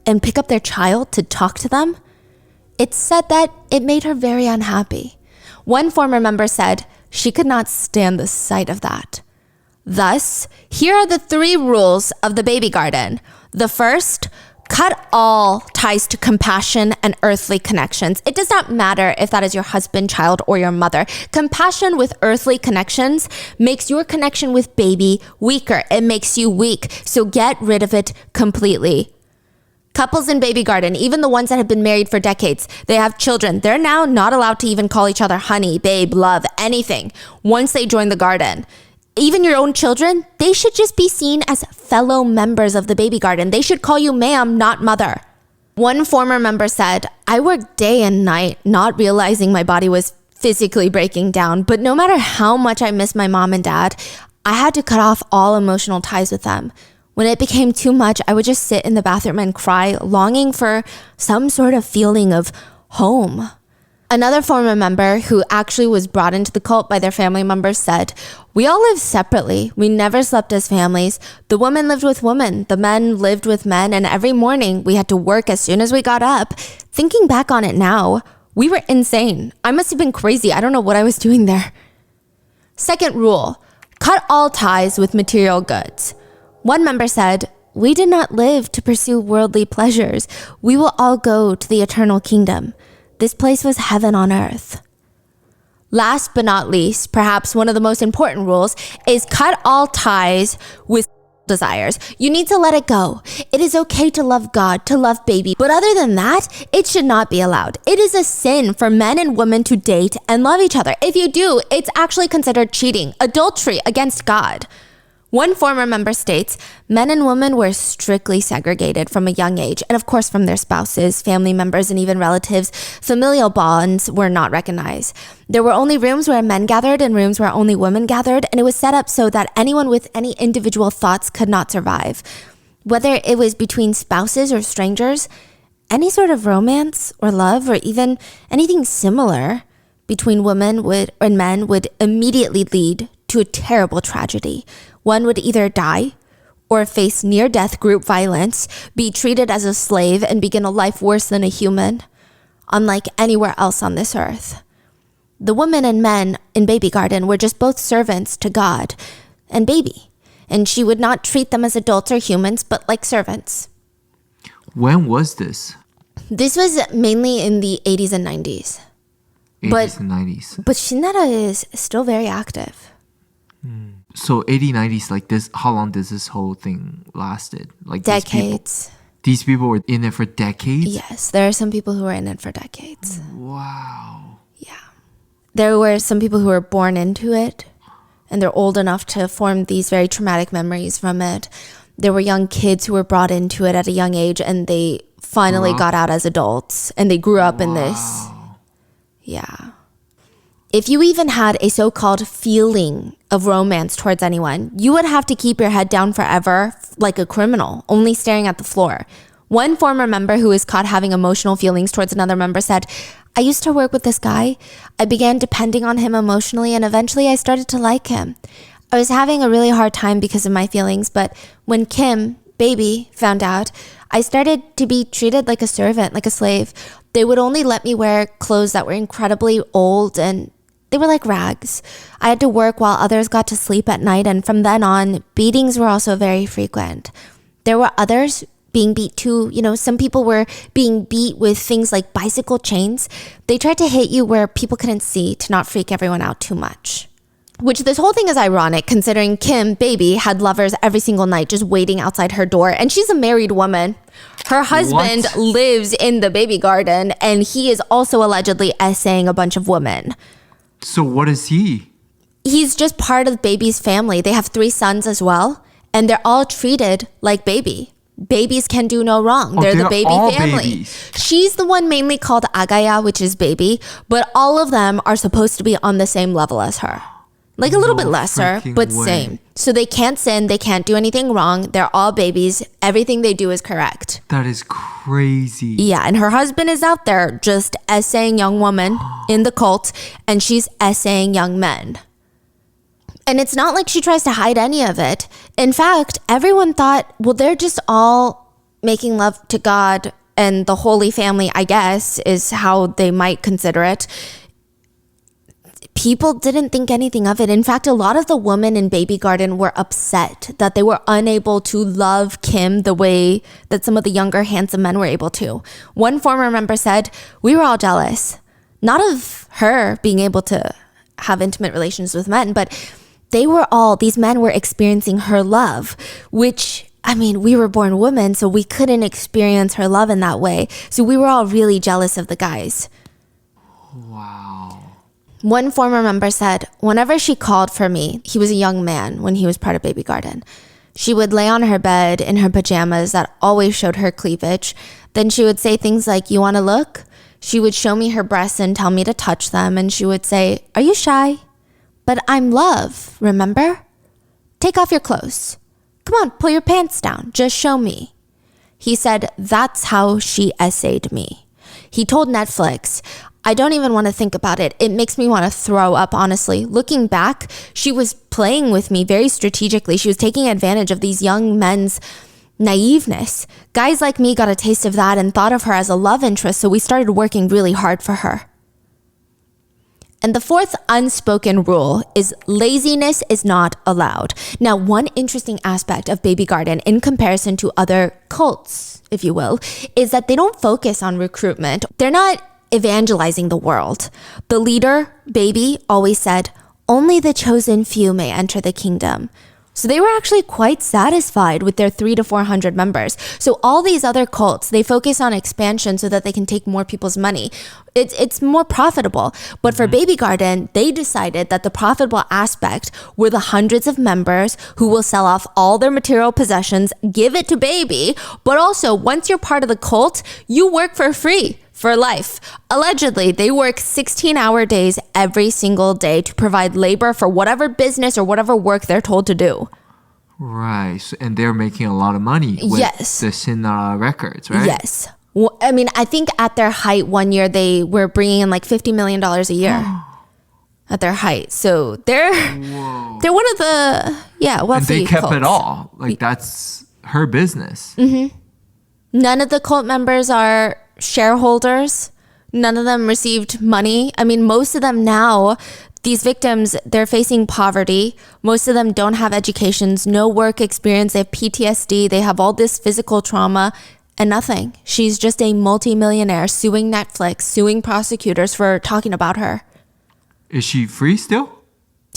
and pick up their child to talk to them, it's said that it made her very unhappy. One former member said she could not stand the sight of that. Thus, here are the 3 rules of the Baby Garden. The first, cut all ties to compassion and earthly connections. It does not matter if that is your husband, child, or your mother. Compassion with earthly connections makes your connection with baby weaker. It makes you weak. So get rid of it completely. Couples in Baby Garden, even the ones that have been married for decades, they have children. They're now not allowed to even call each other honey, babe, love, anything once they join the garden. Even your own children, they should just be seen as fellow members of the Baby Garden. They should call you ma'am, not mother. One former member said, I worked day and night, not realizing my body was physically breaking down. But no matter how much I miss my mom and dad, I had to cut off all emotional ties with them. When it became too much, I would just sit in the bathroom and cry, longing for some sort of feeling of home. Another former member who actually was brought into the cult by their family members said, we all lived separately. We never slept as families. The women lived with women. The men lived with men. And every morning we had to work as soon as we got up. Thinking back on it now, we were insane. I must have been crazy. I don't know what I was doing there. Second rule, cut all ties with material goods. One member said, we did not live to pursue worldly pleasures. We will all go to the eternal kingdom. This place was heaven on earth. Last but not least, perhaps one of the most important rules is cut all ties with desires. You need to let it go. It is okay to love God, to love baby, but other than that, it should not be allowed. It is a sin for men and women to date and love each other. If you do, it's actually considered cheating, adultery against God. One former member states, men and women were strictly segregated from a young age, and of course from their spouses, family members, and even relatives. Familial bonds were not recognized. There were only rooms where men gathered and rooms where only women gathered, and it was set up so that anyone with any individual thoughts could not survive. Whether it was between spouses or strangers, any sort of romance or love or even anything similar between women and men would immediately lead to a terrible tragedy. One would either die or face near-death group violence, be treated as a slave, and begin a life worse than a human, unlike anywhere else on this earth. The women and men in Baby Garden were just both servants to God and Baby, and she would not treat them as adults or humans, but like servants. When was this? This was mainly in the 80s and 90s. 80s and 90s. But Shinara is still very active. So 80s, 90s, like this, how long does this whole thing lasted? Like Decades. These people were in it for decades? Yes, there are some people who were in it for decades. Wow. Yeah. There were some people who were born into it, and they're old enough to form these very traumatic memories from it. There were young kids who were brought into it at a young age, and they finally got out as adults, and they grew up in this. Yeah. If you even had a so-called feeling of romance towards anyone, you would have to keep your head down forever like a criminal, only staring at the floor. One former member who was caught having emotional feelings towards another member said, "I used to work with this guy. I began depending on him emotionally, and eventually I started to like him. I was having a really hard time because of my feelings, but when Kim, Baby, found out, I started to be treated like a servant, like a slave. They would only let me wear clothes that were incredibly old, and they were like rags. I had to work while others got to sleep at night, and from then on, beatings were also very frequent. There were others being beat too. You know, some people were being beat with things like bicycle chains. They tried to hit you where people couldn't see to not freak everyone out too much." Which this whole thing is ironic considering Kim, Baby, had lovers every single night just waiting outside her door, and she's a married woman. Her husband lives in the Baby Garden, and he is also allegedly essaying a bunch of women. So what is he? He's just part of Baby's family. They have 3 sons as well, and they're all treated like Baby. Babies can do no wrong. They're the Baby all family. Babies. She's the one mainly called Agaya, which is Baby, but all of them are supposed to be on the same level as her. Like a little bit lesser, but way. same. So they can't sin, they can't do anything wrong. They're all babies. Everything they do is correct. That is crazy. Yeah, and her husband is out there just essaying young women in the cult, and she's essaying young men. And it's not like she tries to hide any of it. In fact, everyone thought, well, they're just all making love to God and the Holy Family, I guess, is how they might consider it. People didn't think anything of it. In fact, a lot of the women in Baby Garden were upset that they were unable to love Kim the way that some of the younger, handsome men were able to. One former member said, "We were all jealous, not of her being able to have intimate relations with men, but these men were experiencing her love, which, I mean, we were born women, so we couldn't experience her love in that way. So we were all really jealous of the guys." Wow. One former member said, "Whenever she called for me," he was a young man when he was part of Baby Garden, "she would lay on her bed in her pajamas that always showed her cleavage. Then she would say things like, 'You want to look?' She would show me her breasts and tell me to touch them. And she would say, 'Are you shy? But I'm love, remember? Take off your clothes. Come on, pull your pants down. Just show me.' He said, that's how she essayed me." He told Netflix, "I don't even want to think about it. It makes me want to throw up, honestly. Looking back, she was playing with me very strategically. She was taking advantage of these young men's naiveness. Guys like me got a taste of that and thought of her as a love interest, so we started working really hard for her." And the fourth unspoken rule is laziness is not allowed. Now, one interesting aspect of Baby Garden in comparison to other cults, if you will, is that they don't focus on recruitment. They're not evangelizing the world. The leader, Baby, always said, "Only the chosen few may enter the kingdom." So they were actually quite satisfied with their 300 to 400 members. So all these other cults, they focus on expansion so that they can take more people's money. It's more profitable. But for Baby Garden, they decided that the profitable aspect were the hundreds of members who will sell off all their material possessions, give it to Baby, but also once you're part of the cult, you work for free for life. Allegedly, they work 16-hour days every single day to provide labor for whatever business or whatever work they're told to do. Right. So, and they're making a lot of money with Yes. the Sinara records, right? Yes. Well, I mean, I think at their height one year, they were bringing in like $50 million a year at their height. So they're They're one of the, wealthy And they kept it cults. all. Like, that's her business. None of the cult members are shareholders. None of them received money. I mean, most of them now, these victims, they're facing poverty. Most of them don't have educations, no work experience. They have PTSD. They have all this physical trauma and nothing. She's just a multimillionaire suing Netflix, suing prosecutors for talking about her. Is she free still?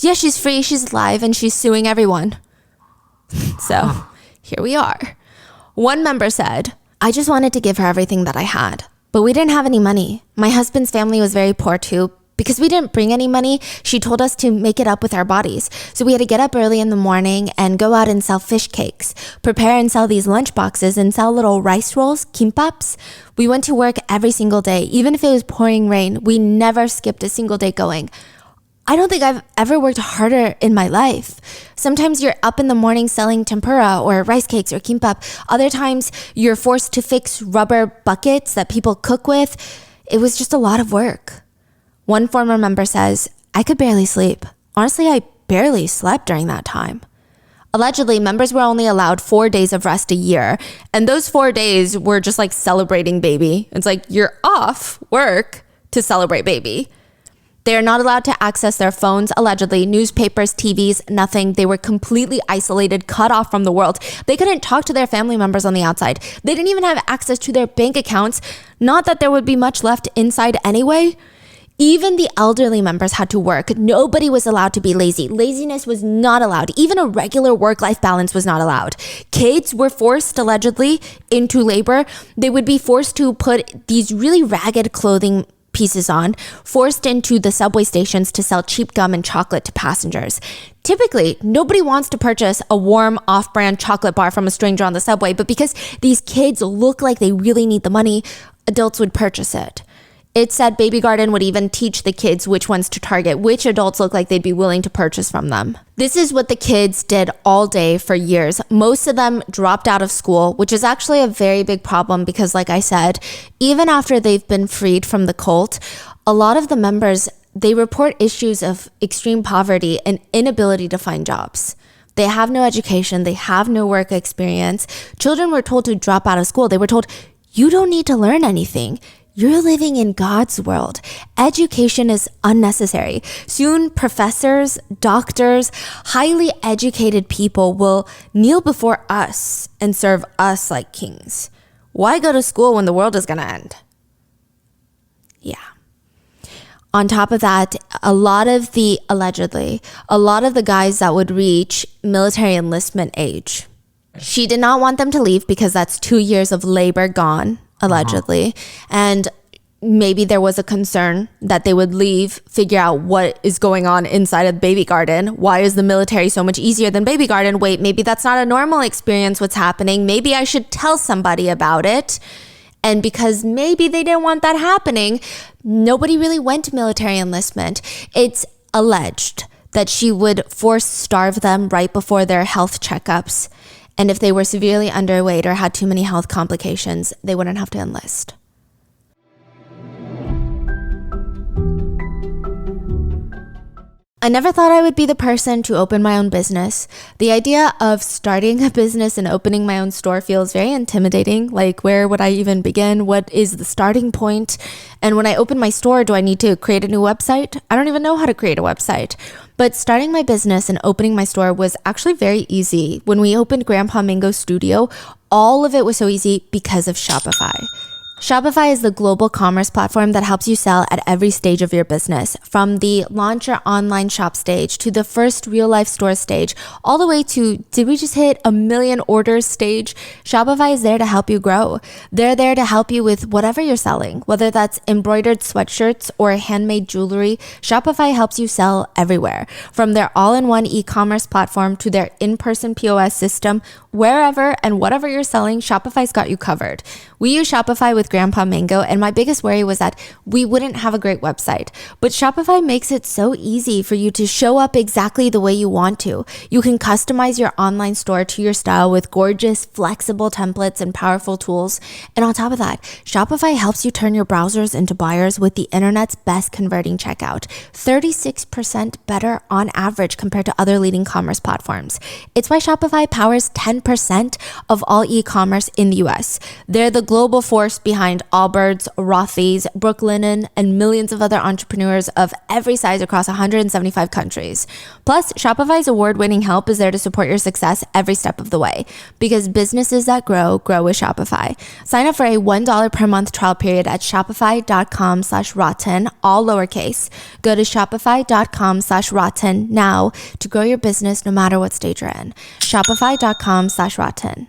Yeah, she's free. She's alive and she's suing everyone. So here we are. One member said, I just wanted to give her everything that I had, but we didn't have any money. My husband's family was very poor too. Because we didn't bring any money, she told us to make it up with our bodies. So we had to get up early in the morning and go out and sell fish cakes, prepare and sell these lunch boxes and sell little rice rolls, kimbaps. We went to work every single day. Even if it was pouring rain, we never skipped a single day going. I don't think I've ever worked harder in my life. Sometimes you're up in the morning selling tempura or rice cakes or kimbap. Other times you're forced to fix rubber buckets that people cook with. It was just a lot of work. One former member says, I could barely sleep. Honestly, I barely slept during that time. Allegedly, members were only allowed 4 days of rest a year. And those 4 days were just like celebrating baby. It's like you're off work to celebrate baby. They are not allowed to access their phones, allegedly, newspapers, TVs, nothing. They were completely isolated, cut off from the world. They couldn't talk to their family members on the outside. They didn't even have access to their bank accounts. Not that there would be much left inside anyway. Even the elderly members had to work. Nobody was allowed to be lazy. Laziness was not allowed. Even a regular work-life balance was not allowed. Kids were forced, allegedly, into labor. They would be forced to put these really ragged clothing pieces on, forced into the subway stations to sell cheap gum and chocolate to passengers. Typically, nobody wants to purchase a warm, off-brand chocolate bar from a stranger on the subway, but because these kids look like they really need the money, adults would purchase it. It said Baby Garden would even teach the kids which ones to target, which adults look like they'd be willing to purchase from them. This is what the kids did all day for years. Most of them dropped out of school, which is actually a very big problem because, like I said, even after they've been freed from the cult, a lot of the members, they report issues of extreme poverty and inability to find jobs. They have no education. They have no work experience. Children were told to drop out of school. They were told, you don't need to learn anything. You're living in God's world. Education is unnecessary. Soon, professors, doctors, highly educated people will kneel before us and serve us like kings. Why go to school when the world is going to end? Yeah. On top of that, allegedly, a lot of the guys that would reach military enlistment age, she did not want them to leave because that's 2 years of labor gone. Allegedly. And maybe there was a concern that they would leave, figure out what is going on inside of Baby Garden. Why is the military so much easier than Baby Garden? Wait, maybe that's not a normal experience, what's happening. Maybe I should tell somebody about it. And because maybe they didn't want that happening, nobody really went to military enlistment. It's alleged that she would force starve them right before their health checkups. And if they were severely underweight or had too many health complications, they wouldn't have to enlist. I never thought I would be the person to open my own business. The idea of starting a business and opening my own store feels very intimidating. Like, where would I even begin? What is the starting point? And when I open my store, do I need to create a new website? I don't even know how to create a website. But starting my business and opening my store was actually very easy. When we opened Grandpa Mingo's studio, all of it was so easy because of Shopify. Shopify is the global commerce platform that helps you sell at every stage of your business, from the launch your online shop stage to the first real life store stage, all the way to, did we just hit 1 million orders stage? Shopify is there to help you grow. They're there to help you with whatever you're selling, whether that's embroidered sweatshirts or handmade jewelry. Shopify helps you sell everywhere, from their all-in-one e-commerce platform to their in-person POS system. Wherever and whatever you're selling, Shopify's got you covered. We use Shopify with Grandpa Mango, and my biggest worry was that we wouldn't have a great website. But Shopify makes it so easy for you to show up exactly the way you want to. You can customize your online store to your style with gorgeous, flexible templates and powerful tools. And on top of that, Shopify helps you turn your browsers into buyers with the internet's best converting checkout, 36% better on average compared to other leading commerce platforms. It's why Shopify powers 10% of all e-commerce in the US. They're the global force behind Allbirds, Rothy's, Brooklinen, and millions of other entrepreneurs of every size across 175 countries. Plus, Shopify's award-winning help is there to support your success every step of the way, because businesses that grow with Shopify. Sign up for a $1 per month trial period at shopify.com/rotten, all lowercase. Go to shopify.com/rotten now to grow your business no matter what stage you're in. Shopify.com/rotten.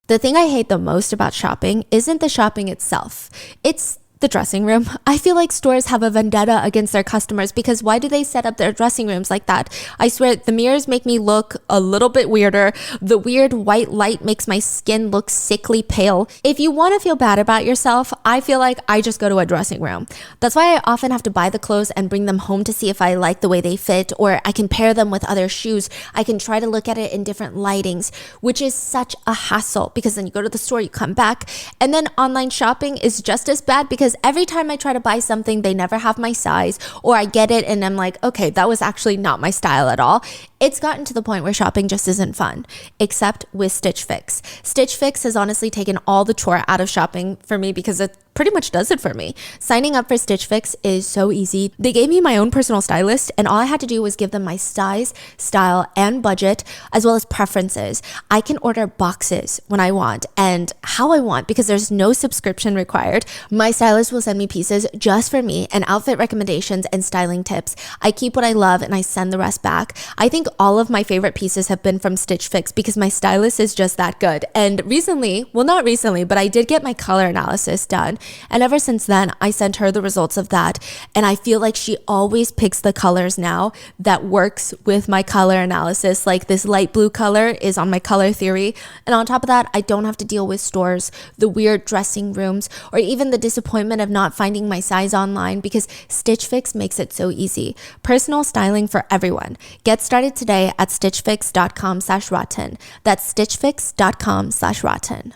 The thing I hate the most about shopping isn't the shopping itself. It's the dressing room. I feel like stores have a vendetta against their customers because why do they set up their dressing rooms like that? I swear the mirrors make me look a little bit weirder. The weird white light makes my skin look sickly pale. If you want to feel bad about yourself, I feel like I just go to a dressing room. That's why I often have to buy the clothes and bring them home to see if I like the way they fit, or I can pair them with other shoes. I can try to look at it in different lightings, which is such a hassle because then you go to the store, you come back, and then online shopping is just as bad because every time I try to buy something, they never have my size, or I get it and I'm like, okay, that was actually not my style at all. It's gotten to the point where shopping just isn't fun, except with Stitch Fix. Stitch Fix has honestly taken all the chore out of shopping for me because it pretty much does it for me. Signing up for Stitch Fix is so easy. They gave me my own personal stylist, and all I had to do was give them my size, style, and budget, as well as preferences. I can order boxes when I want and how I want because there's no subscription required. My stylist will send me pieces just for me and outfit recommendations and styling tips. I keep what I love and I send the rest back. I think all of my favorite pieces have been from Stitch Fix because my stylist is just that good. And recently, well, not recently, but I did get my color analysis done. And ever since then, I sent her the results of that. And I feel like she always picks the colors now that works with my color analysis. Like this light blue color is on my color theory. And on top of that, I don't have to deal with stores, the weird dressing rooms, or even the disappointment of not finding my size online because Stitch Fix makes it so easy. Personal styling for everyone. Get started today at stitchfix.com/rotten. That's stitchfix.com/rotten.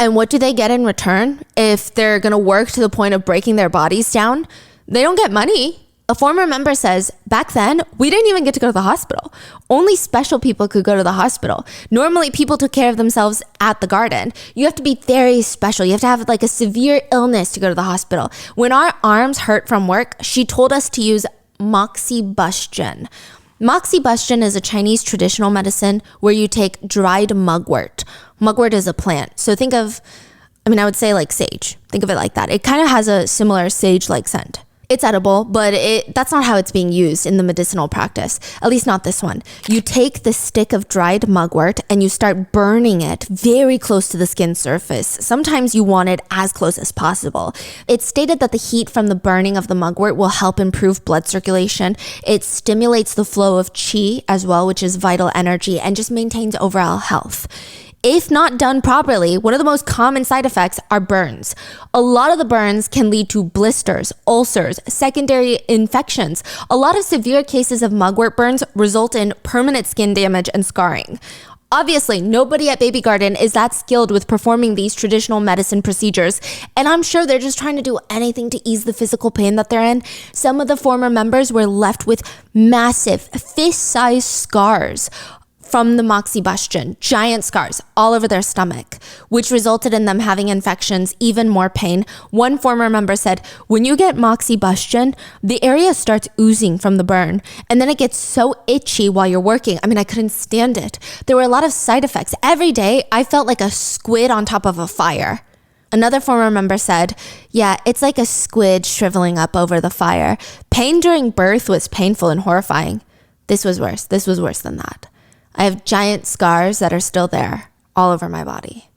And what do they get in return if they're going to work to the point of breaking their bodies down? They don't get money. A former member says, back then, we didn't even get to go to the hospital. Only special people could go to the hospital. Normally, people took care of themselves at the garden. You have to be very special. You have to have like a severe illness to go to the hospital. When our arms hurt from work, she told us to use moxibustion. Moxibustion is a Chinese traditional medicine where you take dried mugwort. Mugwort is a plant. So think of, I would say like sage. Think of it like that. It kind of has a similar sage-like scent. It's edible, but that's not how it's being used in the medicinal practice, at least not this one. You take the stick of dried mugwort and you start burning it very close to the skin surface. Sometimes you want it as close as possible. It's stated that the heat from the burning of the mugwort will help improve blood circulation. It stimulates the flow of qi as well, which is vital energy, and just maintains overall health. If not done properly, one of the most common side effects are burns. A lot of the burns can lead to blisters, ulcers, secondary infections. A lot of severe cases of mugwort burns result in permanent skin damage and scarring. Obviously, nobody at Baby Garden is that skilled with performing these traditional medicine procedures, and I'm sure they're just trying to do anything to ease the physical pain that they're in. Some of the former members were left with massive fist-sized scars from the moxibustion, giant scars all over their stomach, which resulted in them having infections, even more pain. One former member said, when you get moxibustion, the area starts oozing from the burn, and then it gets so itchy while you're working. I couldn't stand it. There were a lot of side effects. Every day, I felt like a squid on top of a fire. Another former member said, yeah, it's like a squid shriveling up over the fire. Pain during birth was painful and horrifying. This was worse. This was worse than that. I have giant scars that are still there all over my body.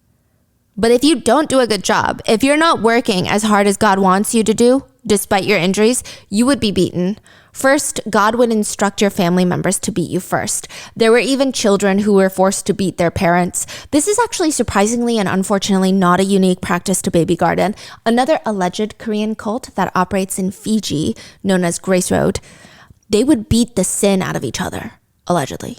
But if you don't do a good job, if you're not working as hard as God wants you to do, despite your injuries, you would be beaten. First, God would instruct your family members to beat you first. There were even children who were forced to beat their parents. This is actually surprisingly and unfortunately not a unique practice to Baby Garden. Another alleged Korean cult that operates in Fiji, known as Grace Road, they would beat the sin out of each other, allegedly.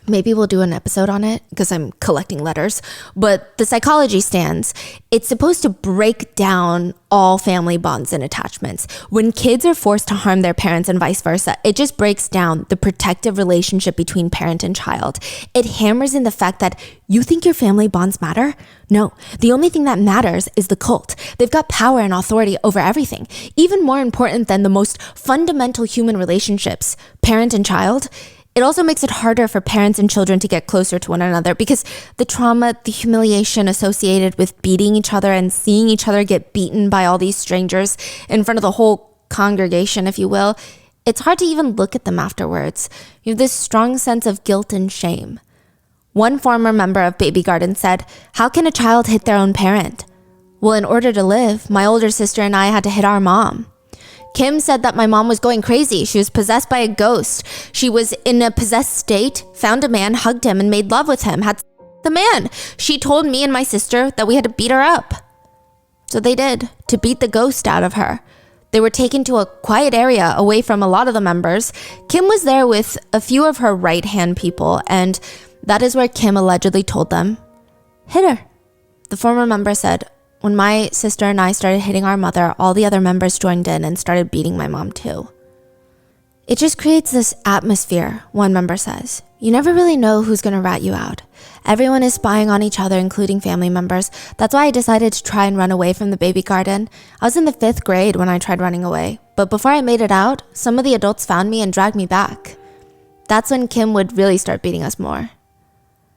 Maybe we'll do an episode on it because I'm collecting letters. But the psychology stands. It's supposed to break down all family bonds and attachments. When kids are forced to harm their parents and vice versa, it just breaks down the protective relationship between parent and child. It hammers in the fact that you think your family bonds matter? No, the only thing that matters is the cult. They've got power and authority over everything. Even more important than the most fundamental human relationships, parent and child. It also makes it harder for parents and children to get closer to one another because the trauma, the humiliation associated with beating each other and seeing each other get beaten by all these strangers in front of the whole congregation, if you will, it's hard to even look at them afterwards. You have this strong sense of guilt and shame. One former member of Baby Garden said, "How can a child hit their own parent?" Well, in order to live, my older sister and I had to hit our mom. Kim said that my mom was going crazy. She was possessed by a ghost. She was in a possessed state, found a man, hugged him, and made love with him, had the man. She told me and my sister that we had to beat her up. So they did, to beat the ghost out of her. They were taken to a quiet area away from a lot of the members. Kim was there with a few of her right-hand people, and that is where Kim allegedly told them, "Hit her." The former member said, "When my sister and I started hitting our mother, all the other members joined in and started beating my mom too." It just creates this atmosphere, one member says. You never really know who's going to rat you out. Everyone is spying on each other, including family members. That's why I decided to try and run away from the Baby Garden. I was in the 5th grade when I tried running away. But before I made it out, some of the adults found me and dragged me back. That's when Kim would really start beating us more.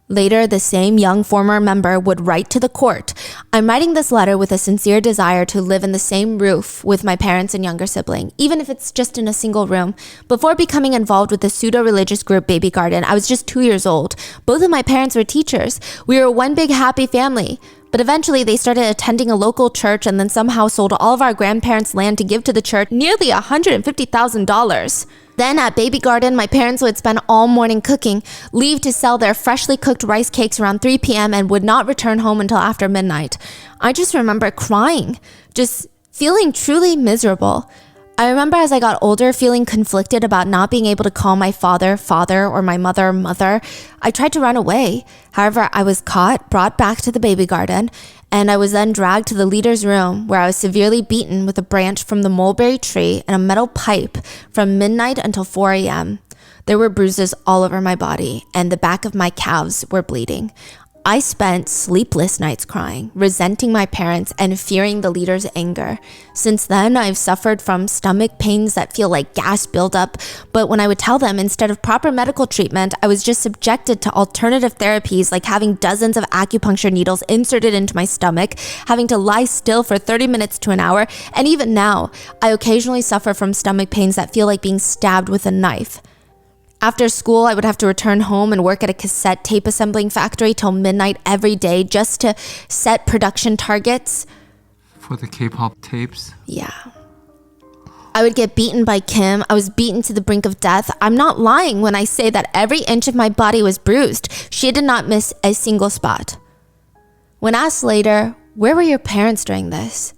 Later, the same young former member would write to the court, "I'm writing this letter with a sincere desire to live in the same roof with my parents and younger sibling, even if it's just in a single room. Before becoming involved with the pseudo-religious group Baby Garden, I was just 2 years old. Both of my parents were teachers. We were one big happy family. But eventually they started attending a local church and then somehow sold all of our grandparents' land to give to the church, nearly $150,000. Then at Baby Garden, my parents would spend all morning cooking, leave to sell their freshly cooked rice cakes around 3 p.m. and would not return home until after midnight. I just remember crying, just feeling truly miserable. I remember as I got older feeling conflicted about not being able to call my father, father, or my mother, mother. I tried to run away. However, I was caught, brought back to the Baby Garden, and I was then dragged to the leader's room where I was severely beaten with a branch from the mulberry tree and a metal pipe from midnight until 4 a.m. There were bruises all over my body, and the back of my calves were bleeding. I spent sleepless nights crying, resenting my parents, and fearing the leader's anger. Since then, I've suffered from stomach pains that feel like gas buildup, but when I would tell them instead of proper medical treatment, I was just subjected to alternative therapies like having dozens of acupuncture needles inserted into my stomach, having to lie still for 30 minutes to an hour, and even now, I occasionally suffer from stomach pains that feel like being stabbed with a knife. After school, I would have to return home and work at a cassette tape assembling factory till midnight every day just to set production targets. For the K-pop tapes? Yeah. I would get beaten by Kim. I was beaten to the brink of death. I'm not lying when I say that every inch of my body was bruised. She did not miss a single spot. When asked later, "Where were your parents during this?"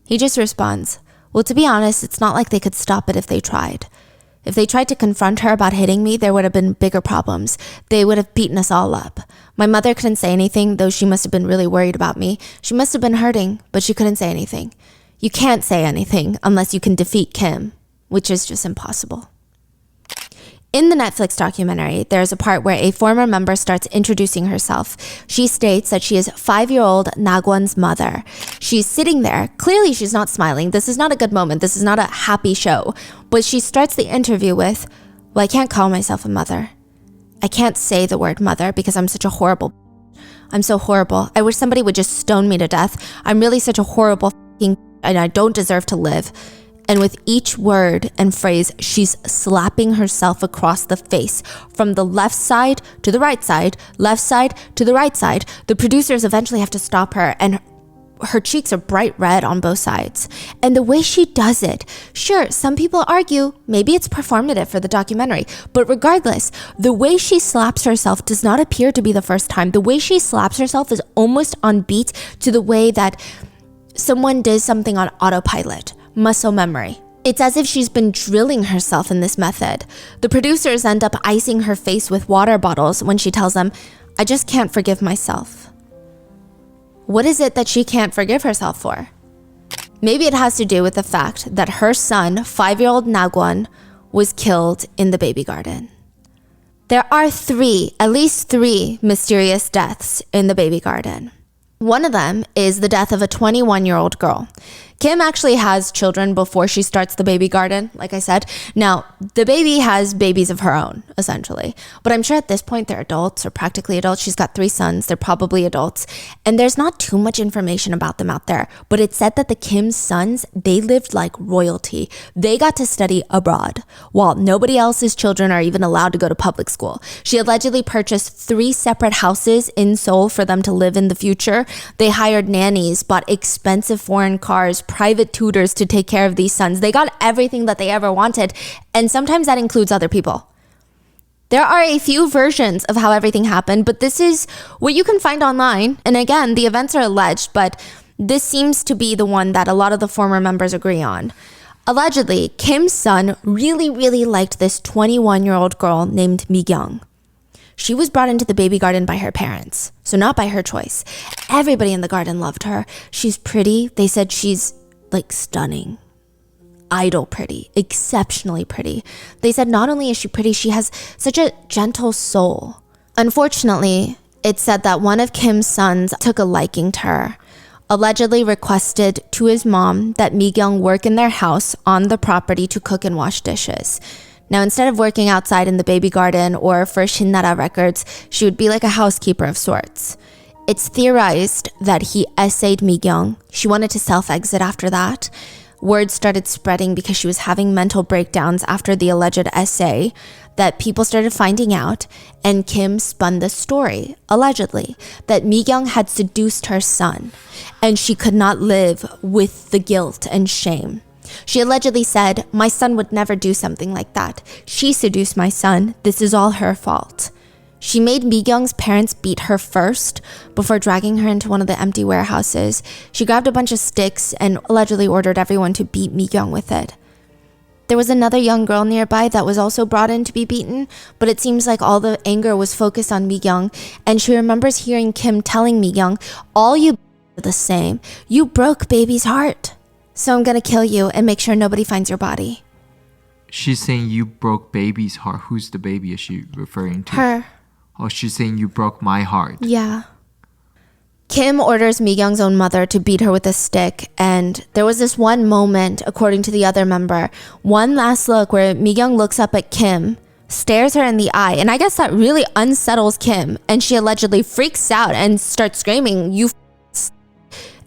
he just responds, "Well, to be honest, it's not like they could stop it if they tried. If they tried to confront her about hitting me, there would have been bigger problems. They would have beaten us all up. My mother couldn't say anything, though she must have been really worried about me. She must have been hurting, but she couldn't say anything. You can't say anything unless you can defeat Kim, which is just impossible." In the Netflix documentary, there's a part where a former member starts introducing herself. She states that she is 5-year-old Nagwan's mother. She's sitting there. Clearly, she's not smiling. This is not a good moment. This is not a happy show. But she starts the interview with, "Well, I can't call myself a mother. I can't say the word mother because I'm such a horrible. I'm so horrible. I wish somebody would just stone me to death. I'm really such a horrible and I don't deserve to live." And with each word and phrase, she's slapping herself across the face from the left side to the right side, left side to the right side. The producers eventually have to stop her, and her cheeks are bright red on both sides. And the way she does it, sure, some people argue maybe it's performative for the documentary, but regardless, the way she slaps herself does not appear to be the first time. The way she slaps herself is almost on beat to the way that someone does something on autopilot, muscle memory. It's as if she's been drilling herself in this method. The producers end up icing her face with water bottles when she tells them, "I just can't forgive myself." What is it that she can't forgive herself for? Maybe it has to do with the fact that her son, 5-year-old Nagwan, was killed in the baby garden. There are at least three mysterious deaths in the baby garden. One of them is the death of a 21-year-old girl. Kim actually has children before she starts the baby garden, like I said. Now, the baby has babies of her own, essentially. But I'm sure at this point they're adults or practically adults. She's got 3 sons. They're probably adults. And there's not too much information about them out there. But it's said that the Kim's sons, they lived like royalty. They got to study abroad, while nobody else's children are even allowed to go to public school. She allegedly purchased 3 separate houses in Seoul for them to live in the future. They hired nannies, bought expensive foreign cars, private tutors to take care of these sons. They got everything that they ever wanted, and sometimes that includes other people. There are a few versions of how everything happened, but this is what you can find online. And again, the events are alleged, but this seems to be the one that a lot of the former members agree on. Allegedly, Kim's son really, really liked this 21-year-old girl named Mi-kyung. She was brought into the baby garden by her parents, so not by her choice. Everybody in the garden loved her. She's pretty. They said she's like stunning, idol pretty, exceptionally pretty. They said not only is she pretty, she has such a gentle soul. Unfortunately, it's said that one of Kim's sons took a liking to her, allegedly requested to his mom that Mi-kyung work in their house on the property to cook and wash dishes. Now, instead of working outside in the baby garden or for Shinnara Records, she would be like a housekeeper of sorts. It's theorized that he essayed Mi-kyung. She wanted to self-exit after that. Word started spreading because she was having mental breakdowns after the alleged essay that people started finding out, and Kim spun the story, allegedly, that Mi-kyung had seduced her son, and she could not live with the guilt and shame. She allegedly said, "My son would never do something like that. She seduced my son. This is all her fault." She made Mi-kyung's parents beat her first before dragging her into one of the empty warehouses. She grabbed a bunch of sticks and allegedly ordered everyone to beat Mi-kyung with it. There was another young girl nearby that was also brought in to be beaten, but it seems like all the anger was focused on Mi-kyung, and she remembers hearing Kim telling Mi-kyung, "All you are the same. You broke baby's heart. So I'm gonna kill you and make sure nobody finds your body." She's saying you broke baby's heart. Who's the baby is she referring to? Her. Oh, she's saying you broke my heart. Yeah. Kim orders Mi-kyung's own mother to beat her with a stick, and there was this one moment, according to the other member, one last look where Mi-kyung looks up at Kim, stares her in the eye, and I guess that really unsettles Kim, and she allegedly freaks out and starts screaming, "You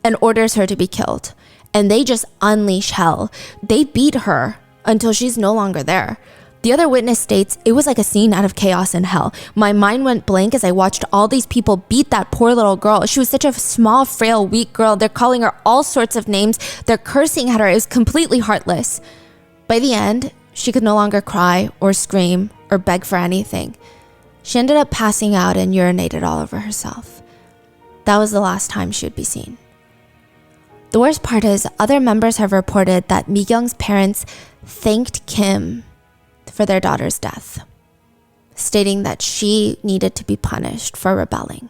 and orders her to be killed. And they just unleash hell. They beat her until she's no longer there. The other witness states, "It was like a scene out of Chaos in Hell. My mind went blank as I watched all these people beat that poor little girl. She was such a small, frail, weak girl. They're calling her all sorts of names. They're cursing at her. It was completely heartless." By the end, she could no longer cry or scream or beg for anything. She ended up passing out and urinated all over herself. That was the last time she would be seen. The worst part is, other members have reported that Mi-kyung's parents thanked Kim for their daughter's death, stating that she needed to be punished for rebelling.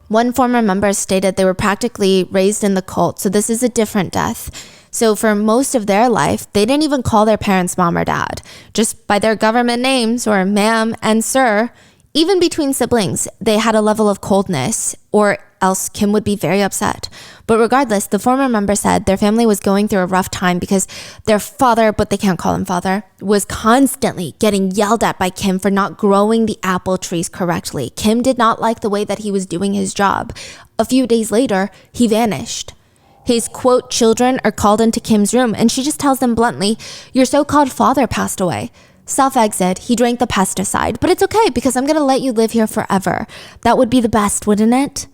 One former member stated they were practically raised in the cult, so this is a different death. So for most of their life, they didn't even call their parents mom or dad, just by their government names or ma'am and sir. Even between siblings, they had a level of coldness, or else Kim would be very upset. But regardless, the former member said their family was going through a rough time because their father, but they can't call him father, was constantly getting yelled at by Kim for not growing the apple trees correctly. Kim did not like the way that he was doing his job. A few days later, he vanished. His, quote, children are called into Kim's room, and she just tells them bluntly, "Your so-called father passed away. Self-exit, he drank the pesticide, but it's okay because I'm going to let you live here forever." That would be the best, wouldn't it?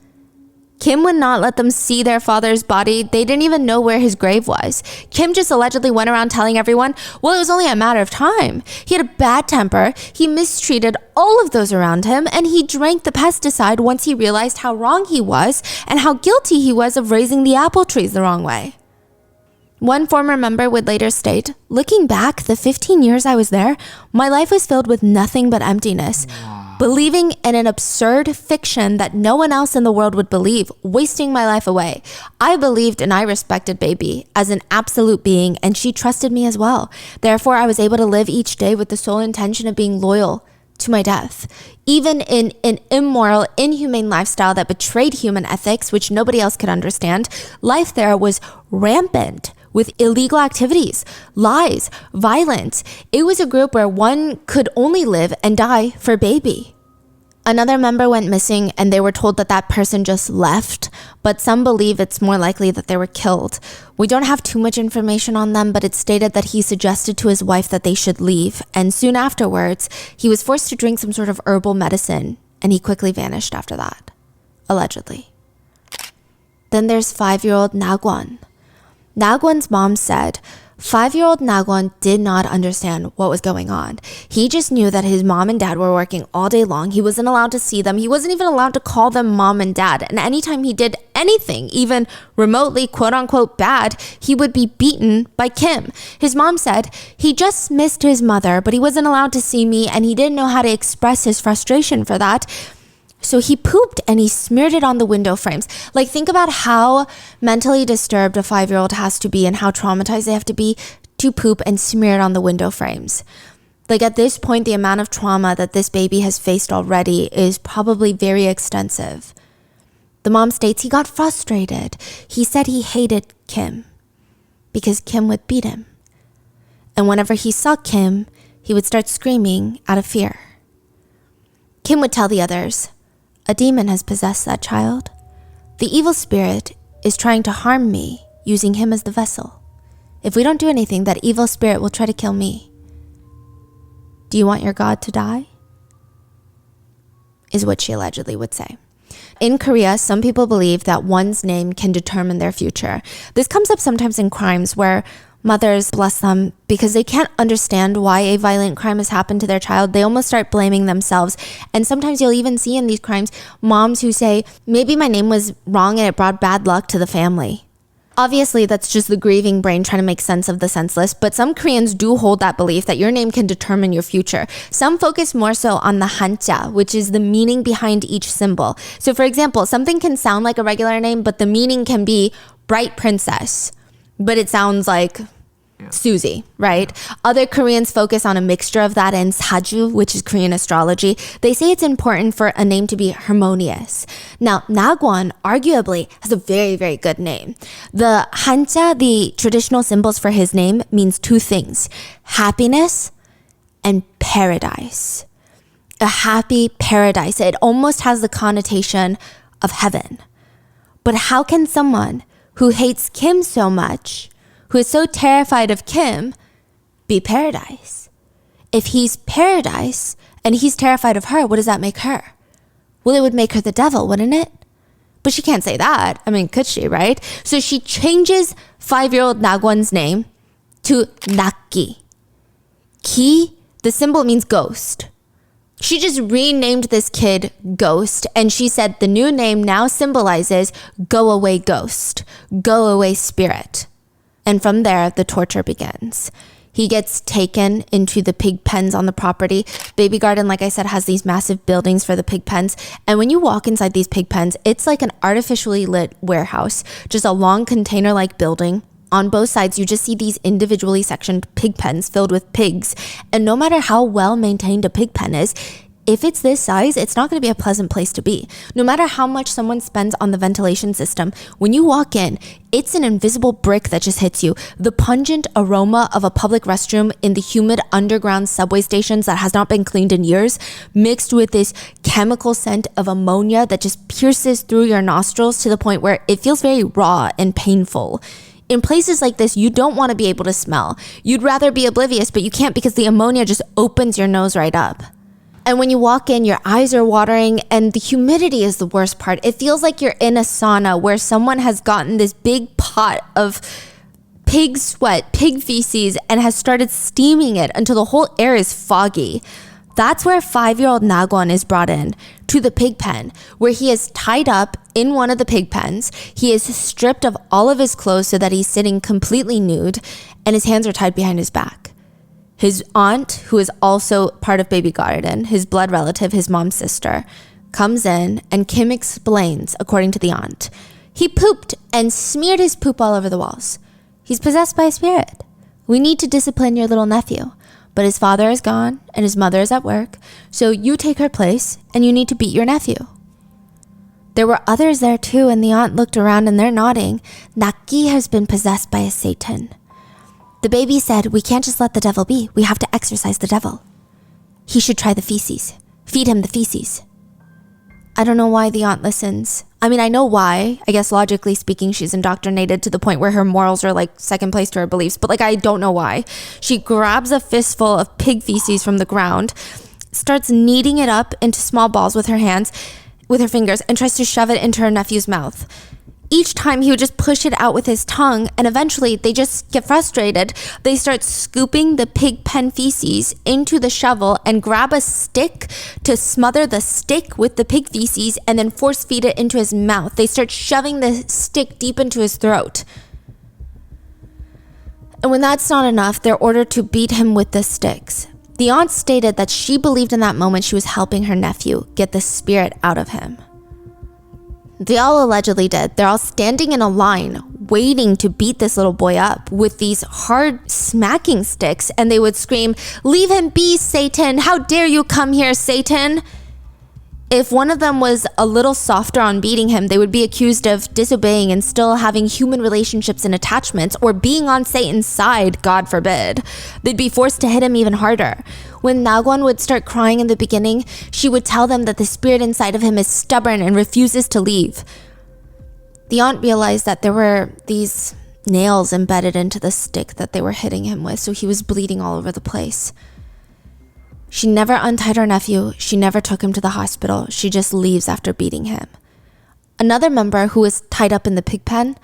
Kim would not let them see their father's body. They didn't even know where his grave was. Kim just allegedly went around telling everyone, well, it was only a matter of time. He had a bad temper, he mistreated all of those around him, and he drank the pesticide once he realized how wrong he was and how guilty he was of raising the apple trees the wrong way. One former member would later state, looking back, the 15 years I was there, my life was filled with nothing but emptiness. Believing in an absurd fiction that no one else in the world would believe, wasting my life away. I believed and I respected baby as an absolute being, and she trusted me as well. Therefore, I was able to live each day with the sole intention of being loyal to my death. Even in an immoral, inhumane lifestyle that betrayed human ethics, which nobody else could understand, life there was rampant with illegal activities, lies, violence. It was a group where one could only live and die for baby. Another member went missing and they were told that that person just left, but some believe it's more likely that they were killed. We don't have too much information on them, but it's stated that he suggested to his wife that they should leave, and soon afterwards, he was forced to drink some sort of herbal medicine, and he quickly vanished after that, allegedly. Then there's 5-year-old Nagwan. Nagwan's mom said 5-year-old Nagwan did not understand what was going on. He just knew that his mom and dad were working all day long. He wasn't allowed to see them. He wasn't even allowed to call them mom and dad. And anytime he did anything, even remotely quote unquote bad, he would be beaten by Kim. His mom said he just missed his mother, but he wasn't allowed to see me and he didn't know how to express his frustration for that. So he pooped and he smeared it on the window frames. Like, think about how mentally disturbed a 5-year-old has to be and how traumatized they have to be to poop and smear it on the window frames. Like, at this point, the amount of trauma that this baby has faced already is probably very extensive. The mom states he got frustrated. He said he hated Kim because Kim would beat him. And whenever he saw Kim, he would start screaming out of fear. Kim would tell the others, a demon has possessed that child. The evil spirit is trying to harm me, using him as the vessel. If we don't do anything, that evil spirit will try to kill me. Do you want your God to die? Is what she allegedly would say. In Korea, some people believe that one's name can determine their future. This comes up sometimes in crimes where mothers, bless them, because they can't understand why a violent crime has happened to their child. They almost start blaming themselves. And sometimes you'll even see in these crimes, moms who say, maybe my name was wrong and it brought bad luck to the family. Obviously, that's just the grieving brain trying to make sense of the senseless, but some Koreans do hold that belief that your name can determine your future. Some focus more so on the hanja, which is the meaning behind each symbol. So for example, something can sound like a regular name, but the meaning can be bright princess, but it sounds like Susie, right? Other Koreans focus on a mixture of that and saju, which is Korean astrology. They say it's important for a name to be harmonious. Now, Nagwan arguably has a very, very good name. The hanja, the traditional symbols for his name, means two things: happiness and paradise. A happy paradise. It almost has the connotation of heaven. But how can someone who hates Kim so much, who is so terrified of Kim, be paradise? If he's paradise and he's terrified of her, what does that make her? Well, it would make her the devil, wouldn't it? But she can't say that. I mean, could she, right? So she changes 5-year-old Nagwan's name to Nakki. Ki, the symbol means ghost. She just renamed this kid Ghost, and she said the new name now symbolizes go away ghost, go away spirit. And from there, the torture begins. He gets taken into the pig pens on the property. Baby Garden, like I said, has these massive buildings for the pig pens. And when you walk inside these pig pens, it's like an artificially lit warehouse, just a long container-like building. On both sides, you just see these individually sectioned pig pens filled with pigs. And no matter how well maintained a pig pen is, if it's this size, it's not going to be a pleasant place to be. No matter how much someone spends on the ventilation system, when you walk in, it's an invisible brick that just hits you. The pungent aroma of a public restroom in the humid underground subway stations that has not been cleaned in years, mixed with this chemical scent of ammonia that just pierces through your nostrils to the point where it feels very raw and painful. In places like this, you don't want to be able to smell. You'd rather be oblivious, but you can't because the ammonia just opens your nose right up. And when you walk in, your eyes are watering, and the humidity is the worst part. It feels like you're in a sauna where someone has gotten this big pot of pig sweat, pig feces, and has started steaming it until the whole air is foggy. That's where 5-year-old Nagwan is brought in, to the pig pen, where he is tied up in one of the pig pens. He is stripped of all of his clothes so that he's sitting completely nude, and his hands are tied behind his back. His aunt, who is also part of Baby Garden, his blood relative, his mom's sister, comes in, and Kim explains, according to the aunt, he pooped and smeared his poop all over the walls. He's possessed by a spirit. We need to discipline your little nephew. But his father is gone and his mother is at work, so you take her place and you need to beat your nephew. There were others there too, and the aunt looked around and they're nodding. Naki has been possessed by a Satan. The baby said, we can't just let the devil be. We have to exorcise the devil. He should try the feces. Feed him the feces. I don't know why the aunt listens. I mean, I know why. I guess logically speaking, she's indoctrinated to the point where her morals are like second place to her beliefs. But like, I don't know why. She grabs a fistful of pig feces from the ground, starts kneading it up into small balls with her hands, with her fingers, and tries to shove it into her nephew's mouth. Each time he would just push it out with his tongue, and eventually they just get frustrated. They start scooping the pig pen feces into the shovel and grab a stick to smother the stick with the pig feces and then force feed it into his mouth. They start shoving the stick deep into his throat. And when that's not enough, they're ordered to beat him with the sticks. The aunt stated that she believed in that moment she was helping her nephew get the spirit out of him. They all allegedly did. They're all standing in a line waiting to beat this little boy up with these hard smacking sticks, and they would scream, "Leave him be, Satan! How dare you come here, Satan!" If one of them was a little softer on beating him, they would be accused of disobeying and still having human relationships and attachments, or being on Satan's side, God forbid. They'd be forced to hit him even harder. When Nagwan would start crying in the beginning, she would tell them that the spirit inside of him is stubborn and refuses to leave. The aunt realized that there were these nails embedded into the stick that they were hitting him with, so he was bleeding all over the place. She never untied her nephew. She never took him to the hospital. She just leaves after beating him. Another member who was tied up in the pig pen,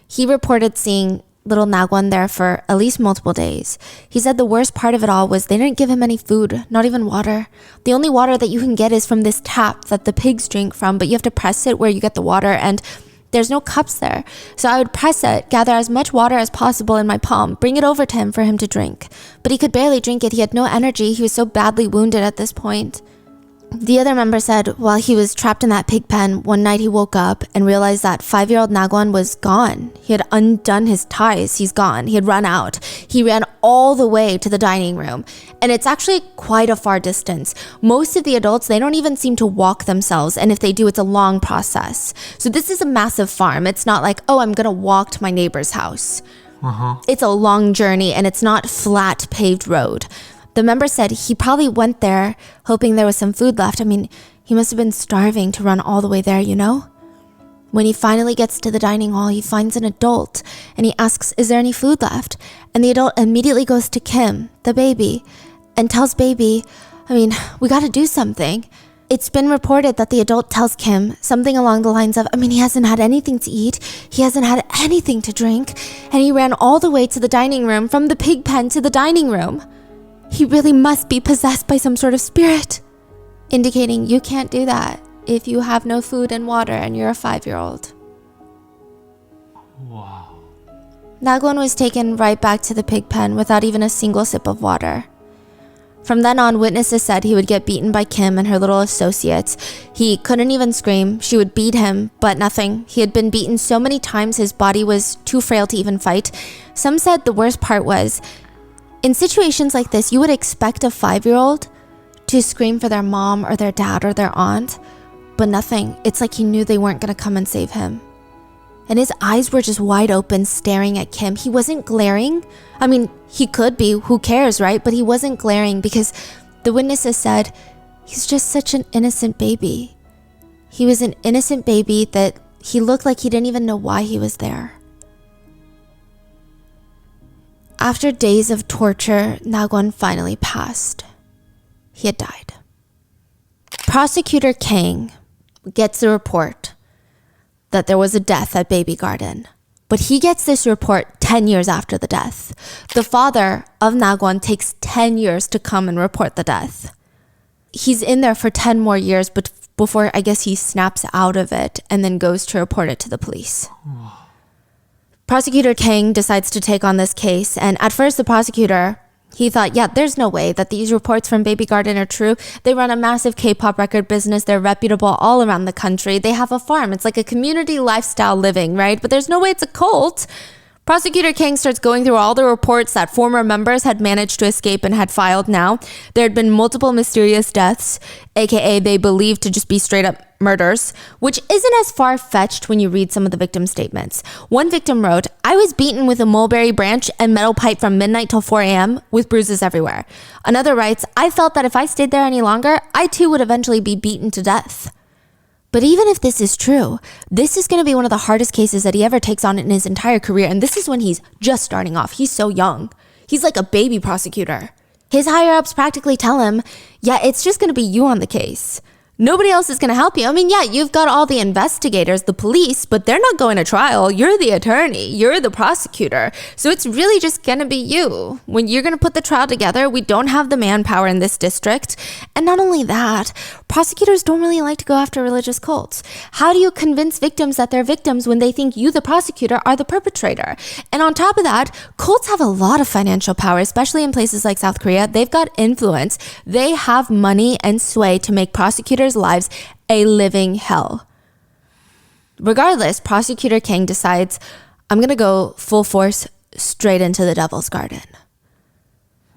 he reported seeing little Nagwan there for at least multiple days. He said the worst part of it all was they didn't give him any food, not even water. The only water that you can get is from this tap that the pigs drink from, but you have to press it where you get the water, and there's no cups there. So I would press it, gather as much water as possible in my palm, bring it over to him for him to drink. But he could barely drink it. He had no energy. He was so badly wounded at this point. The other member said while he was trapped in that pig pen, one night he woke up and realized that 5-year-old Nagwan was gone. He had undone his ties. He's gone. He had run out. He ran all the way to the dining room. And it's actually quite a far distance. Most of the adults, they don't even seem to walk themselves. And if they do, it's a long process. So this is a massive farm. It's not like, oh, I'm going to walk to my neighbor's house. It's a long journey, and it's not flat paved road. The member said he probably went there hoping there was some food left. I mean, he must have been starving to run all the way there, you know? When he finally gets to the dining hall, he finds an adult and he asks, is there any food left? And the adult immediately goes to Kim, the baby, and tells baby, we got to do something. It's been reported that the adult tells Kim something along the lines of, he hasn't had anything to eat, he hasn't had anything to drink, and he ran all the way to the dining room from the pig pen to the dining room. He really must be possessed by some sort of spirit, indicating you can't do that if you have no food and water and you're a 5-year-old. Wow. Nagwan was taken right back to the pig pen without even a single sip of water. From then on, witnesses said he would get beaten by Kim and her little associates. He couldn't even scream. She would beat him, but nothing. He had been beaten so many times his body was too frail to even fight. Some said the worst part was, in situations like this, you would expect a 5-year-old to scream for their mom or their dad or their aunt, but nothing. It's like he knew they weren't going to come and save him. And his eyes were just wide open, staring at Kim. He wasn't glaring. He could be. Who cares, right? But he wasn't glaring because the witnesses said he's just such an innocent baby. He was an innocent baby that he looked like he didn't even know why he was there. After days of torture, Nagwan finally passed. He had died. Prosecutor Kang gets a report that there was a death at Baby Garden. But he gets this report 10 years after the death. The father of Nagwan takes 10 years to come and report the death. He's in there for 10 more years, but before I guess he snaps out of it and then goes to report it to the police. Prosecutor Kang decides to take on this case, and at first the prosecutor, he thought, yeah, there's no way that these reports from Baby Garden are true. They run a massive K-pop record business. They're reputable all around the country. They have a farm. It's like a community lifestyle living, right? But there's no way it's a cult. Prosecutor Kang starts going through all the reports that former members had managed to escape and had filed now. There had been multiple mysterious deaths, aka they believed to just be straight up murders, which isn't as far-fetched when you read some of the victim statements. One victim wrote, "I was beaten with a mulberry branch and metal pipe from midnight till 4 a.m. with bruises everywhere." Another writes, "I felt that if I stayed there any longer, I too would eventually be beaten to death." But even if this is true, this is going to be one of the hardest cases that he ever takes on in his entire career. And this is when he's just starting off. He's so young. He's like a baby prosecutor. His higher-ups practically tell him, yeah, it's just going to be you on the case. Nobody else is going to help you. I mean, yeah, you've got all the investigators, the police, but they're not going to trial. You're the attorney. You're the prosecutor. So it's really just going to be you. When you're going to put the trial together, we don't have the manpower in this district. And not only that, prosecutors don't really like to go after religious cults. How do you convince victims that they're victims when they think you, the prosecutor, are the perpetrator? And on top of that, cults have a lot of financial power, especially in places like South Korea. They've got influence. They have money and sway to make prosecutors' lives a living hell. Regardless, Prosecutor Kang decides, I'm going to go full force straight into the Devil's Garden.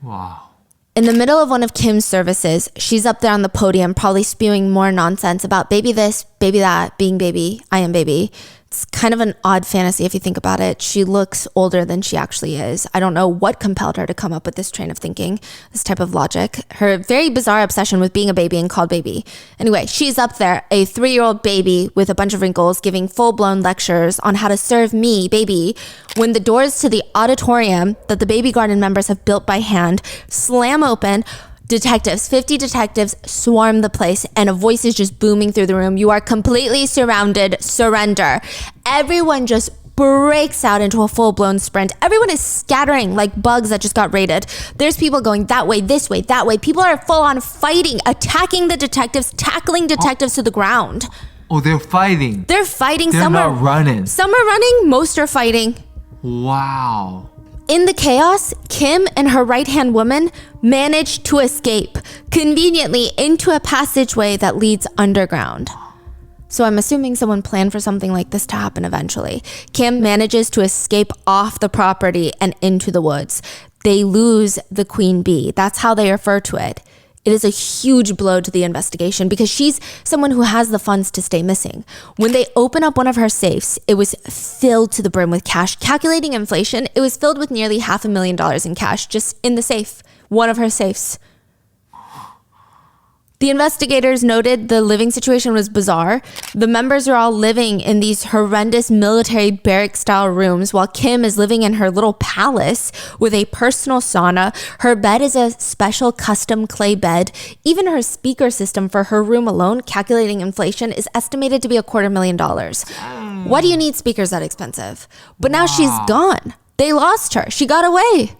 Wow. In the middle of one of Kim's services, she's up there on the podium, probably spewing more nonsense about baby this, baby that, being baby, I am baby. It's kind of an odd fantasy if you think about it. She looks older than she actually is. I don't know what compelled her to come up with this train of thinking, this type of logic. Her very bizarre obsession with being a baby and called baby. Anyway, she's up there, a 3-year-old baby with a bunch of wrinkles, giving full-blown lectures on how to serve me, baby, when the doors to the auditorium that the Baby Garden members have built by hand slam open. Detectives, 50 detectives swarm the place, and a voice is just booming through the room. You are completely surrounded. Surrender. Everyone just breaks out into a full-blown sprint. Everyone is scattering like bugs that just got raided. There's people going that way, this way, that way. People are full-on fighting, attacking the detectives, tackling detectives to the ground. Oh, they're fighting. They're fighting. They're not running. Some are running. Most are fighting. Wow. In the chaos, Kim and her right-hand woman manage to escape conveniently into a passageway that leads underground. So I'm assuming someone planned for something like this to happen eventually. Kim manages to escape off the property and into the woods. They lose the queen bee. That's how they refer to it. It is a huge blow to the investigation because she's someone who has the funds to stay missing. When they open up one of her safes, it was filled to the brim with cash. Calculating inflation, it was filled with nearly $500,000 in cash just in the safe, one of her safes. The investigators noted the living situation was bizarre. The members are all living in these horrendous military barrack-style rooms while Kim is living in her little palace with a personal sauna. Her bed is a special custom clay bed. Even her speaker system for her room alone, calculating inflation, is estimated to be $250,000. Why do you need speakers that expensive? But now she's gone. They lost her. She got away.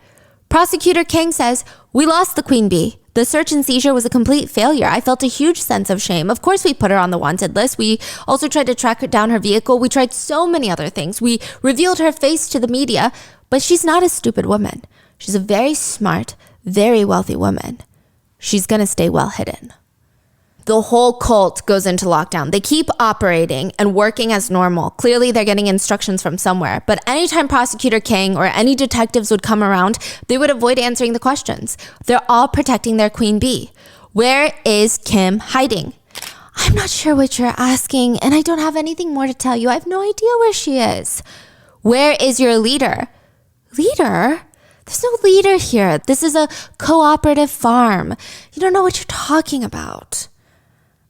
Prosecutor Kang says, "We lost the queen bee. The search and seizure was a complete failure. I felt a huge sense of shame. Of course, we put her on the wanted list. We also tried to track down her vehicle. We tried so many other things. We revealed her face to the media, but she's not a stupid woman. She's a very smart, very wealthy woman. She's going to stay well hidden." The whole cult goes into lockdown. They keep operating and working as normal. Clearly, they're getting instructions from somewhere. But anytime Prosecutor Kang or any detectives would come around, they would avoid answering the questions. They're all protecting their queen bee. Where is Kim hiding? I'm not sure what you're asking, and I don't have anything more to tell you. I have no idea where she is. Where is your leader? Leader? There's no leader here. This is a cooperative farm. You don't know what you're talking about.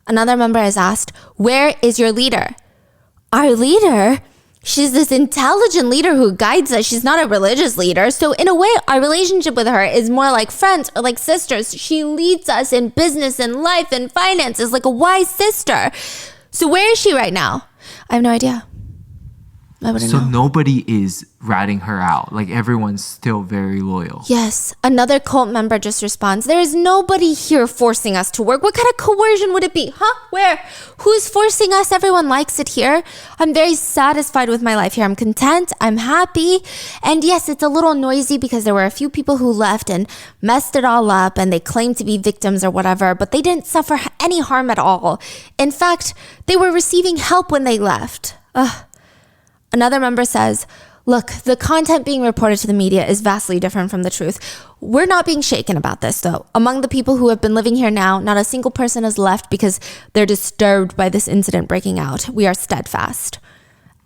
Another member is asked, where is your leader? Our leader? She's this intelligent leader who guides us. She's not a religious leader. So in a way, our relationship with her is more like friends or like sisters. She leads us in business and life and finances like a wise sister. So where is she right now? I have no idea. I wouldn't know. Nobody is ratting her out. Like everyone's still very loyal. Yes. Another cult member just responds, there is nobody here forcing us to work. What kind of coercion would it be? Huh? Where? Who's forcing us? Everyone likes it here. I'm very satisfied with my life here. I'm content. I'm happy. And yes, it's a little noisy because there were a few people who left and messed it all up and they claimed to be victims or whatever, but they didn't suffer any harm at all. In fact, they were receiving help when they left. Ugh. Another member says, look, the content being reported to the media is vastly different from the truth. We're not being shaken about this, though. Among the people who have been living here now, not a single person has left because they're disturbed by this incident breaking out. We are steadfast.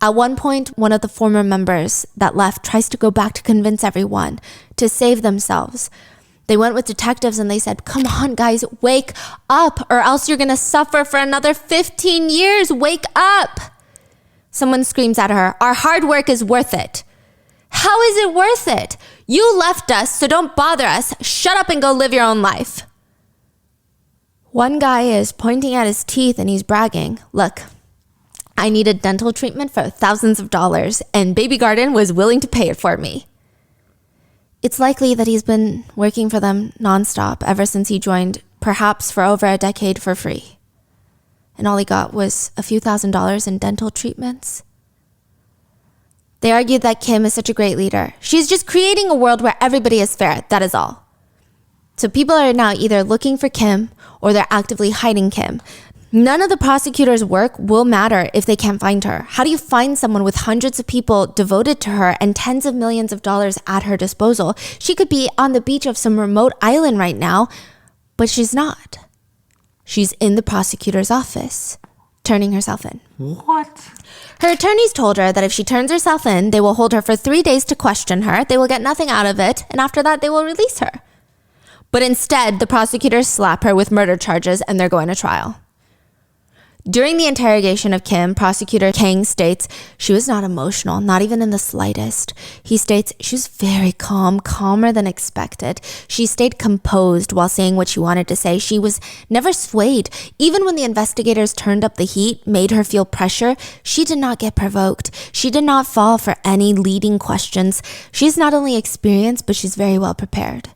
At one point, one of the former members that left tries to go back to convince everyone to save themselves. They went with detectives and they said, come on, guys, wake up or else you're going to suffer for another 15 years. Wake up. Someone screams at her, our hard work is worth it. How is it worth it? You left us, so don't bother us. Shut up and go live your own life. One guy is pointing at his teeth and he's bragging, look, I needed dental treatment for thousands of dollars and Baby Garden was willing to pay it for me. It's likely that he's been working for them nonstop ever since he joined, perhaps for over a decade for free. And all he got was a few $1,000s in dental treatments. They argued that Kim is such a great leader. She's just creating a world where everybody is fair, that is all. So people are now either looking for Kim or they're actively hiding Kim. None of the prosecutor's work will matter if they can't find her. How do you find someone with hundreds of people devoted to her and tens of millions of dollars at her disposal? She could be on the beach of some remote island right now, but she's not. She's in the prosecutor's office, turning herself in. What? Her attorneys told her that if she turns herself in, they will hold her for 3 days to question her. They will get nothing out of it, and after that, they will release her. But instead, the prosecutors slap her with murder charges, and they're going to trial. During the interrogation of Kim, Prosecutor Kang states she was not emotional, not even in the slightest. He states she was very calm, calmer than expected. She stayed composed while saying what she wanted to say. She was never swayed. Even when the investigators turned up the heat, made her feel pressure, she did not get provoked. She did not fall for any leading questions. She's not only experienced, but she's very well prepared.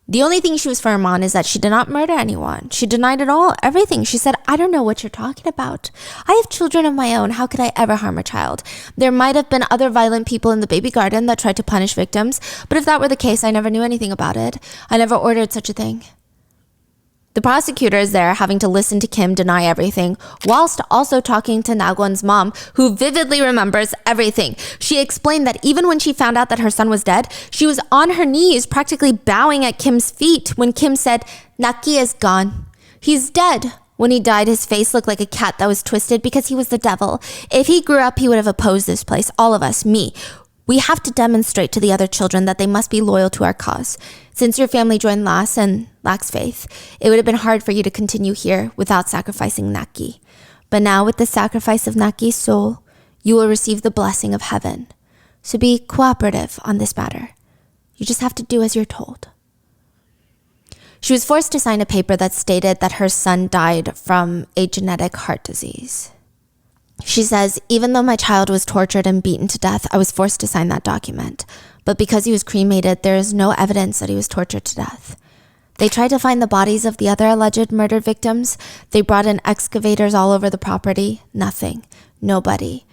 The only thing she was firm on is that she did not murder anyone. She denied it all, everything. She said, I don't know what you're talking about. I have children of my own. How could I ever harm a child? There might have been other violent people in the baby garden that tried to punish victims, but if that were the case, I never knew anything about it. I never ordered such a thing. The prosecutor is there having to listen to Kim deny everything, whilst also talking to Nagwan's mom, who vividly remembers everything. She explained that even when she found out that her son was dead, she was on her knees, practically bowing at Kim's feet when Kim said, Naki is gone. He's dead. When he died, his face looked like a cat that was twisted because he was the devil. If he grew up, he would have opposed this place, all of us, me. We have to demonstrate to the other children that they must be loyal to our cause. Since your family joined last and lacks faith, it would have been hard for you to continue here without sacrificing Naki. But now with the sacrifice of Naki's soul, you will receive the blessing of heaven. So be cooperative on this matter. You just have to do as you're told. She was forced to sign a paper that stated that her son died from a genetic heart disease. She says, even though my child was tortured and beaten to death, I was forced to sign that document. But because he was cremated, there is no evidence that he was tortured to death. They tried to find the bodies of the other alleged murder victims. They brought in excavators all over the property. Nothing. Nobody.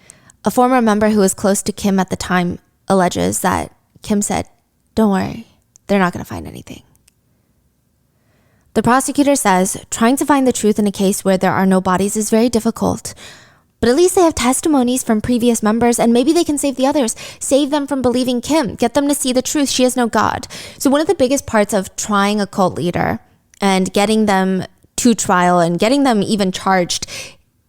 A former member who was close to Kim at the time alleges that Kim said, don't worry, they're not going to find anything. The prosecutor says, trying to find the truth in a case where there are no bodies is very difficult. But at least they have testimonies from previous members, and maybe they can save the others, save them from believing Kim, get them to see the truth. She has no God. So one of the biggest parts of trying a cult leader and getting them to trial and getting them even charged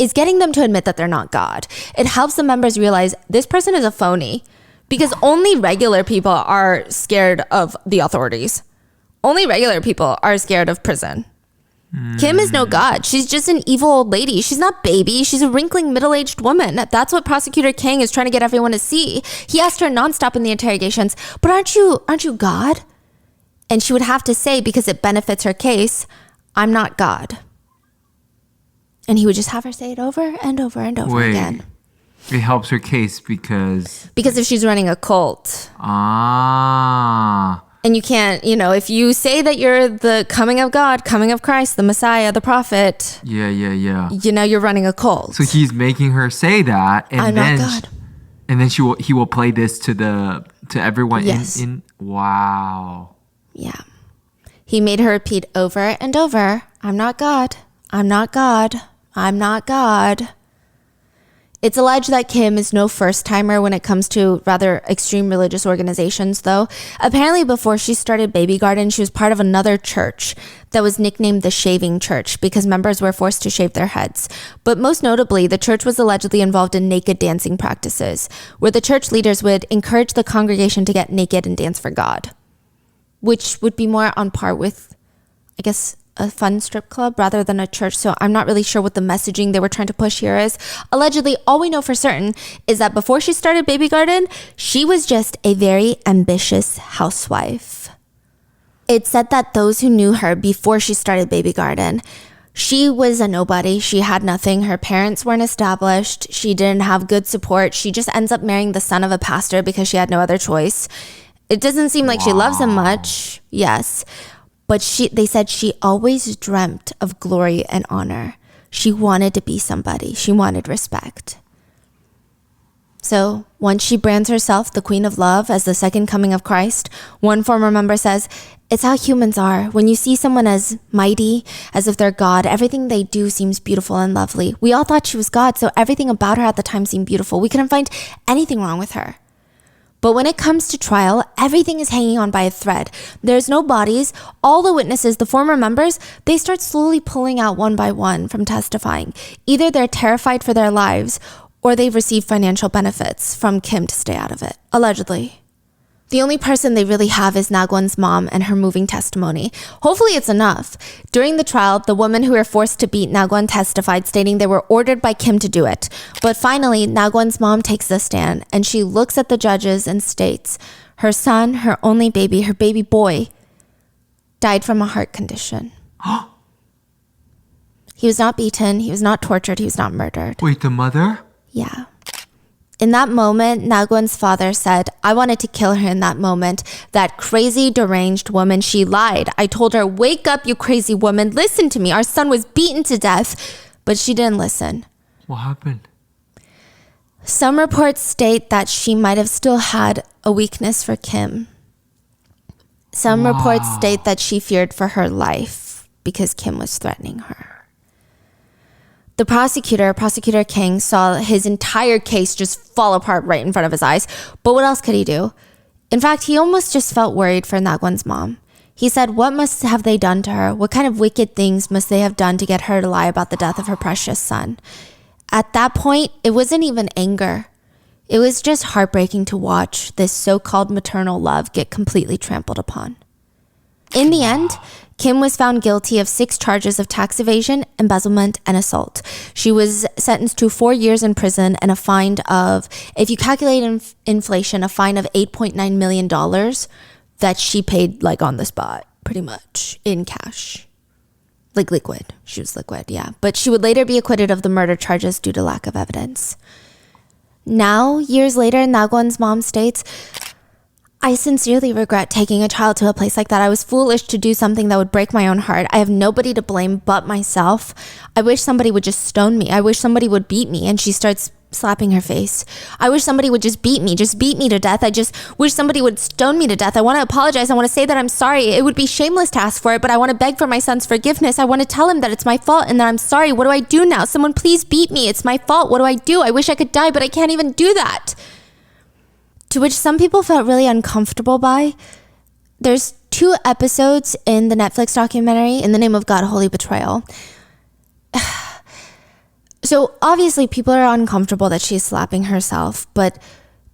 is getting them to admit that they're not God. It helps the members realize this person is a phony because only regular people are scared of the authorities. Only regular people are scared of prison. Kim is no god. She's just an evil old lady. She's not baby. She's a wrinkling middle-aged woman. That's what Prosecutor Kang is trying to get everyone to see. He asked her nonstop in the interrogations, but aren't you God? And she would have to say, because it benefits her case, I'm not God. And he would just have her say it over and over and over again. It helps her case because if she's running a cult. And you can't, if you say that you're the coming of God, coming of Christ, the Messiah, the prophet. Yeah. You're running a cult. So he's making her say that, and I'm then not God. And then he will play this to everyone. Yes. Wow. Yeah. He made her repeat over and over, I'm not God. I'm not God. I'm not God. It's alleged that Kim is no first-timer when it comes to rather extreme religious organizations, though. Apparently, before she started Baby Garden, she was part of another church that was nicknamed the Shaving Church because members were forced to shave their heads. But most notably, the church was allegedly involved in naked dancing practices, where the church leaders would encourage the congregation to get naked and dance for God, which would be more on par with, I guess, a fun strip club rather than a church. So I'm not really sure what the messaging they were trying to push here is. Allegedly, all we know for certain is that before she started Baby Garden, she was just a very ambitious housewife. It's said that those who knew her before she started Baby Garden, she was a nobody. She had nothing. Her parents weren't established. She didn't have good support. She just ends up marrying the son of a pastor because she had no other choice. It doesn't seem like she loves him much. Yes. But they said she always dreamt of glory and honor. She wanted to be somebody. She wanted respect. So once she brands herself the Queen of Love as the second coming of Christ, one former member says, it's how humans are. When you see someone as mighty, as if they're God, everything they do seems beautiful and lovely. We all thought she was God, so everything about her at the time seemed beautiful. We couldn't find anything wrong with her. But when it comes to trial, everything is hanging on by a thread. There's no bodies. All the witnesses, the former members, they start slowly pulling out one by one from testifying. Either they're terrified for their lives or they've received financial benefits from Kim to stay out of it, allegedly. The only person they really have is Nagwan's mom and her moving testimony. Hopefully it's enough. During the trial, the women who were forced to beat Nagwan testified, stating they were ordered by Kim to do it. But finally, Nagwan's mom takes the stand and she looks at the judges and states her son, her only baby, her baby boy, died from a heart condition. He was not beaten, he was not tortured, he was not murdered. Wait, the mother? Yeah. In that moment, Nagwan's father said, I wanted to kill her in that moment. That crazy, deranged woman, she lied. I told her, wake up, you crazy woman. Listen to me. Our son was beaten to death. But she didn't listen. What happened? Some reports state that she might have still had a weakness for Kim. Some reports state that she feared for her life because Kim was threatening her. The Prosecutor King, saw his entire case just fall apart right in front of his eyes. But what else could he do? In fact, he almost just felt worried for Nagwan's mom. He said, what must have they done to her? What kind of wicked things must they have done to get her to lie about the death of her precious son? At that point, it wasn't even anger. It was just heartbreaking to watch this so-called maternal love get completely trampled upon. In the end, Kim was found guilty of 6 charges of tax evasion, embezzlement, and assault. She was sentenced to 4 years in prison and a fine of, if you calculate inflation, a fine of $8.9 million that she paid like on the spot, pretty much, in cash. Like liquid. She was liquid, yeah. But she would later be acquitted of the murder charges due to lack of evidence. Now, years later, Nagwan's mom states, I sincerely regret taking a child to a place like that. I was foolish to do something that would break my own heart. I have nobody to blame but myself. I wish somebody would just stone me. I wish somebody would beat me. And she starts slapping her face. I wish somebody would just beat me to death. I just wish somebody would stone me to death. I want to apologize. I want to say that I'm sorry. It would be shameless to ask for it, but I want to beg for my son's forgiveness. I want to tell him that it's my fault and that I'm sorry. What do I do now? Someone please beat me. It's my fault. What do I do? I wish I could die, but I can't even do that. To which some people felt really uncomfortable by. There's 2 episodes in the Netflix documentary, In the Name of God, Holy Betrayal. So obviously people are uncomfortable that she's slapping herself, but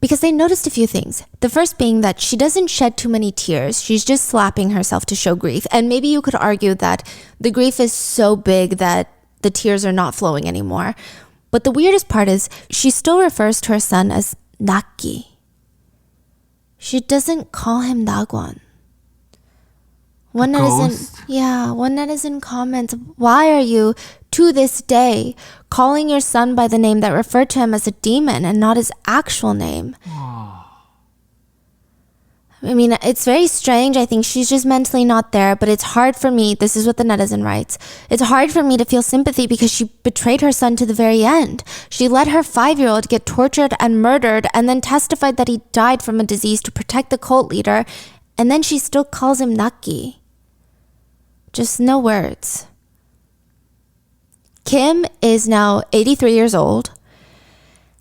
Because they noticed a few things. The first being that she doesn't shed too many tears. She's just slapping herself to show grief. And maybe you could argue that the grief is so big that the tears are not flowing anymore. But the weirdest part is she still refers to her son as Naki. She doesn't call him Nagwan. One netizen comments, why are you, to this day, calling your son by the name that referred to him as a demon and not his actual name? I mean, it's very strange. I think she's just mentally not there, but it's hard for me. This is what the netizen writes. It's hard for me to feel sympathy because she betrayed her son to the very end. She let her 5-year-old get tortured and murdered and then testified that he died from a disease to protect the cult leader, and then she still calls him Naki. Just no words. Kim is now 83 years old.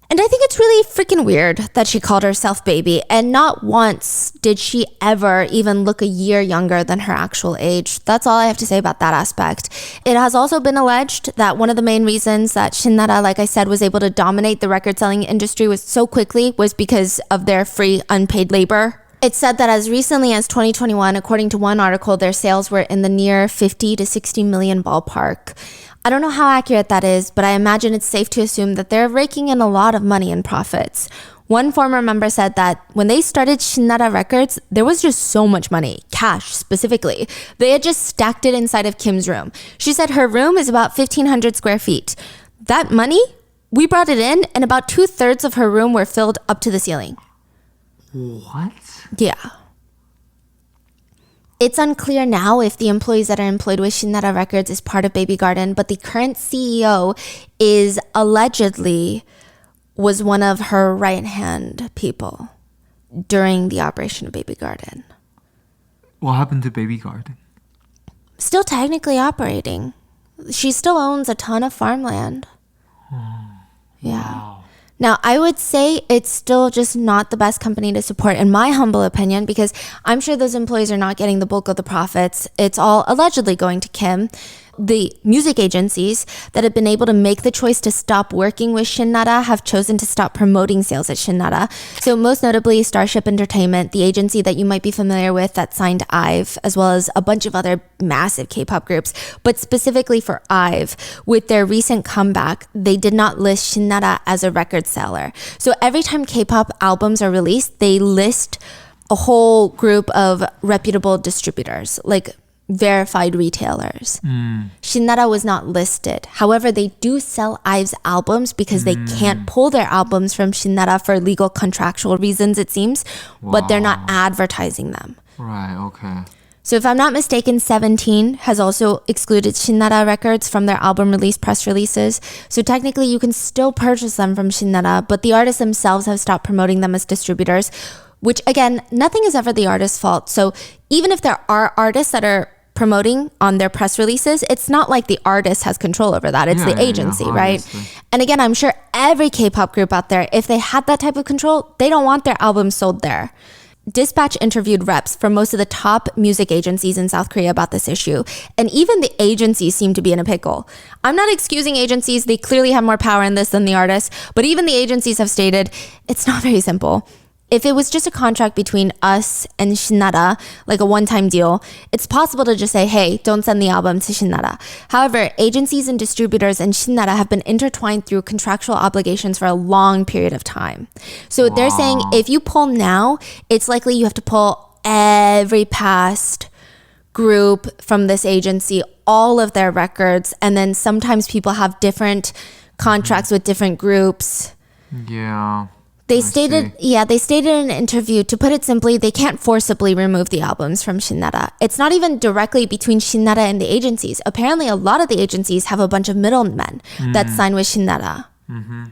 And I think it's really freaking weird that she called herself baby. And not once did she ever even look a year younger than her actual age. That's all I have to say about that aspect. It has also been alleged that one of the main reasons that Shinnara, like I said, was able to dominate the record selling industry so quickly was because of their free unpaid labor. It's said that as recently as 2021, according to one article, their sales were in the near 50 to 60 million ballpark. I don't know how accurate that is, but I imagine it's safe to assume that they're raking in a lot of money in profits. One former member said that when they started Shinnara Records, there was just so much money, cash specifically. They had just stacked it inside of Kim's room. She said her room is about 1,500 square feet. That money, we brought it in, and about 2/3 of her room were filled up to the ceiling. What? Yeah. It's unclear now if the employees that are employed with Shinnara Records is part of Baby Garden, but the current CEO is allegedly was one of her right-hand people during the operation of Baby Garden. What happened to Baby Garden? Still technically operating. She still owns a ton of farmland. Yeah. Wow. Now, I would say it's still just not the best company to support, in my humble opinion, because I'm sure those employees are not getting the bulk of the profits. It's all allegedly going to Kim. The music agencies that have been able to make the choice to stop working with Shinnara have chosen to stop promoting sales at Shinnara. So most notably, Starship Entertainment, the agency that you might be familiar with that signed IVE, as well as a bunch of other massive K-pop groups. But specifically for IVE, with their recent comeback, they did not list Shinnara as a record seller. So every time K-pop albums are released, they list a whole group of reputable distributors, like verified retailers. Shinnara was not listed. However, they do sell IVE's albums because they can't pull their albums from Shinnara for legal contractual reasons, it seems, but they're not advertising them. Right, okay. So if I'm not mistaken, 17 has also excluded Shinnara Records from their album release press releases. So technically you can still purchase them from Shinnara, but the artists themselves have stopped promoting them as distributors, which again, nothing is ever the artist's fault. So even if there are artists that are promoting on their press releases, it's not like the artist has control over that. It's the agency, right? And again, I'm sure every K-pop group out there, if they had that type of control, they don't want their albums sold there. Dispatch interviewed reps from most of the top music agencies in South Korea about this issue, and even the agencies seem to be in a pickle. I'm not excusing agencies, they clearly have more power in this than the artists, but even the agencies have stated it's not very simple. If it was just a contract between us and Shinnara, like a one-time deal, it's possible to just say, hey, don't send the album to Shinnara. However, agencies and distributors and Shinnara have been intertwined through contractual obligations for a long period of time. So they're saying if you pull now, it's likely you have to pull every past group from this agency, all of their records, and then sometimes people have different contracts with different groups. Yeah. They stated in an interview, to put it simply, they can't forcibly remove the albums from Shinnara. It's not even directly between Shinnara and the agencies. Apparently, a lot of the agencies have a bunch of middlemen that sign with Shinnara.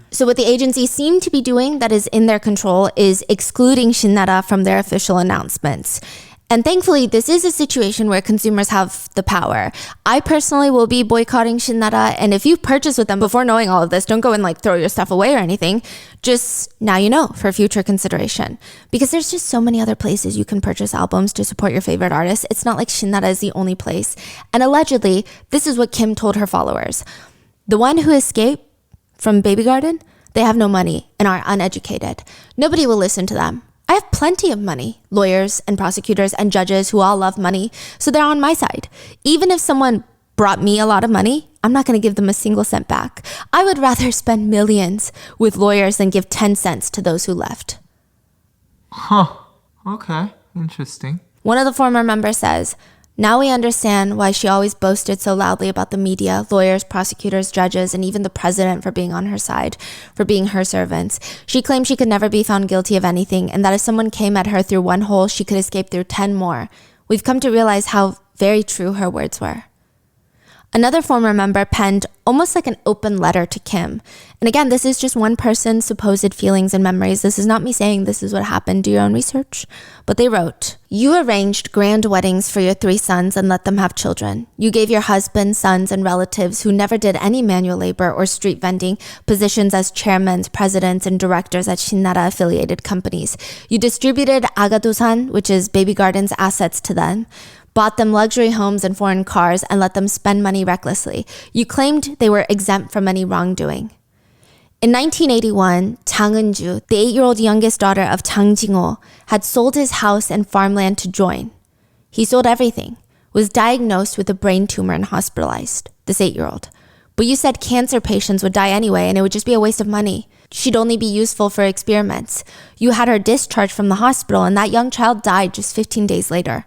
So what the agencies seem to be doing that is in their control is excluding Shinnara from their official announcements. And thankfully, this is a situation where consumers have the power. I personally will be boycotting Shinnara, and if you purchase with them before knowing all of this, don't go and throw your stuff away or anything. Just now you know for future consideration. Because there's just so many other places you can purchase albums to support your favorite artists. It's not like Shinnara is the only place. And allegedly, this is what Kim told her followers. The one who escaped from Baby Garden, They have no money and are uneducated. Nobody will listen to them. I have plenty of money, lawyers and prosecutors and judges who all love money, so they're on my side. Even if someone brought me a lot of money, I'm not going to give them a single cent back. I would rather spend millions with lawyers than give 10 cents to those who left. Huh. Okay. Interesting. One of the former members says, now we understand why she always boasted so loudly about the media, lawyers, prosecutors, judges, and even the president for being on her side, for being her servants. She claimed she could never be found guilty of anything, and that if someone came at her through one hole, she could escape through 10 more. We've come to realize how very true her words were. Another former member penned almost like an open letter to Kim. And again, this is just one person's supposed feelings and memories. This is not me saying this is what happened. Do your own research. But they wrote, you arranged grand weddings for your 3 sons and let them have children. You gave your husband, sons, and relatives who never did any manual labor or street vending positions as chairmen, presidents, and directors at Shinnara-affiliated companies. You distributed Agadosan, which is Baby Garden's assets, to them, bought them luxury homes and foreign cars, and let them spend money recklessly. You claimed they were exempt from any wrongdoing. In 1981, Chang Eun-ju, the 8-year-old youngest daughter of Chang Jing-ho, had sold his house and farmland to join. He sold everything, was diagnosed with a brain tumor and hospitalized, this 8-year-old. But you said cancer patients would die anyway and it would just be a waste of money. She'd only be useful for experiments. You had her discharged from the hospital and that young child died just 15 days later.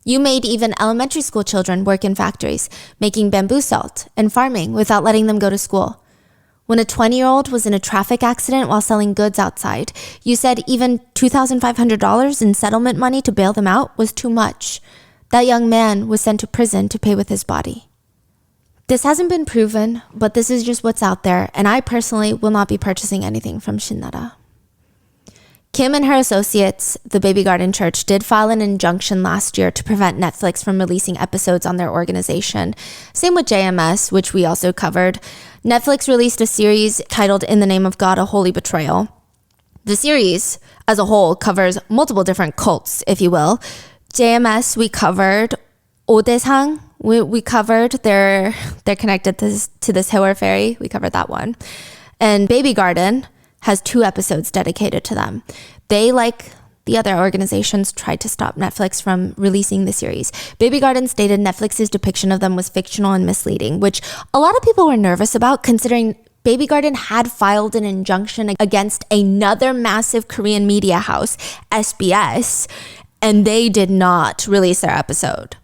You made even elementary school children work in factories, making bamboo salt and farming without letting them go to school. When a 20-year-old was in a traffic accident while selling goods outside, you said even $2,500 in settlement money to bail them out was too much. That young man was sent to prison to pay with his body. This hasn't been proven, but this is just what's out there, and I personally will not be purchasing anything from Shinnara. Kim and her associates, the Baby Garden Church, did file an injunction last year to prevent Netflix from releasing episodes on their organization. Same with JMS, which we also covered. Netflix released a series titled In the Name of God, A Holy Betrayal. The series, as a whole, covers multiple different cults, if you will. JMS, we covered. Odesang, we covered. They're connected to this Haewol Ferry. We covered that one. And Baby Garden has 2 episodes dedicated to them. They, like the other organizations, tried to stop Netflix from releasing the series. Baby Garden stated Netflix's depiction of them was fictional and misleading, which a lot of people were nervous about considering Baby Garden had filed an injunction against another massive Korean media house, SBS, and they did not release their episode.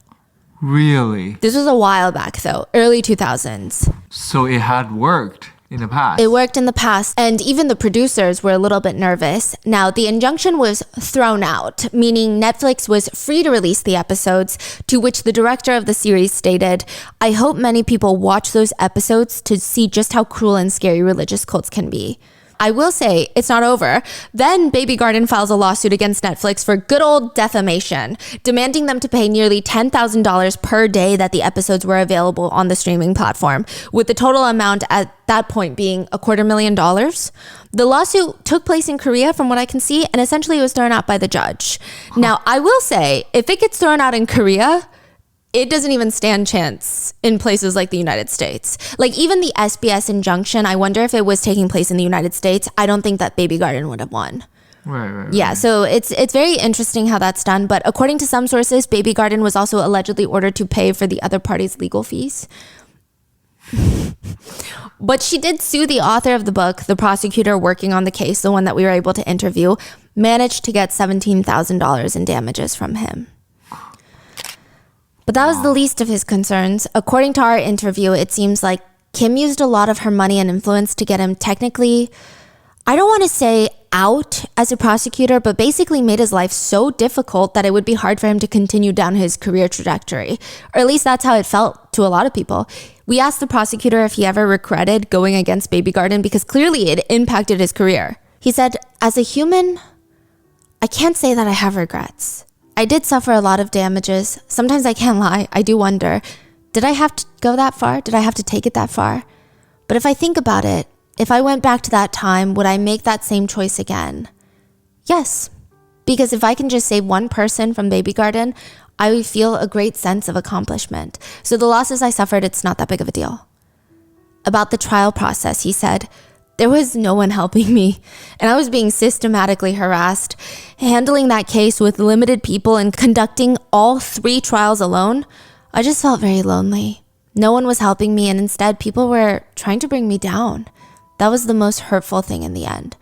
Really? This was a while back though, early 2000s. So it had worked in the past. It worked in the past, and even the producers were a little bit nervous. Now, the injunction was thrown out, meaning Netflix was free to release the episodes, to which the director of the series stated, I hope many people watch those episodes to see just how cruel and scary religious cults can be. I will say it's not over. Then Baby Garden files a lawsuit against Netflix for good old defamation, demanding them to pay nearly $10,000 per day that the episodes were available on the streaming platform, with the total amount at that point being $250,000. The lawsuit took place in Korea from what I can see, and essentially it was thrown out by the judge. Now, I will say, if it gets thrown out in Korea, it doesn't even stand chance in places like the United States. Like even the SBS injunction, I wonder if it was taking place in the United States. I don't think that Baby Garden would have won. Right. Yeah, so it's very interesting how that's done. But according to some sources, Baby Garden was also allegedly ordered to pay for the other party's legal fees. But she did sue the author of the book. The prosecutor working on the case, the one that we were able to interview, managed to get $17,000 in damages from him. But that was the least of his concerns. According to our interview, it seems like Kim used a lot of her money and influence to get him technically, I don't want to say out as a prosecutor, but basically made his life so difficult that it would be hard for him to continue down his career trajectory. Or at least that's how it felt to a lot of people. We asked the prosecutor if he ever regretted going against Baby Garden because clearly it impacted his career. He said, as a human, I can't say that I have regrets. I did suffer a lot of damages. Sometimes I can't lie. I do wonder, did I have to go that far? Did I have to take it that far? But if I think about it, if I went back to that time, would I make that same choice again? Yes. Because if I can just save one person from Baby Garden, I would feel a great sense of accomplishment. So the losses I suffered, it's not that big of a deal. About the trial process, he said, There was no one helping me, and I was being systematically harassed. Handling that case with limited people and conducting all 3 trials alone, I just felt very lonely. No one was helping me, and instead people were trying to bring me down. That was the most hurtful thing in the end.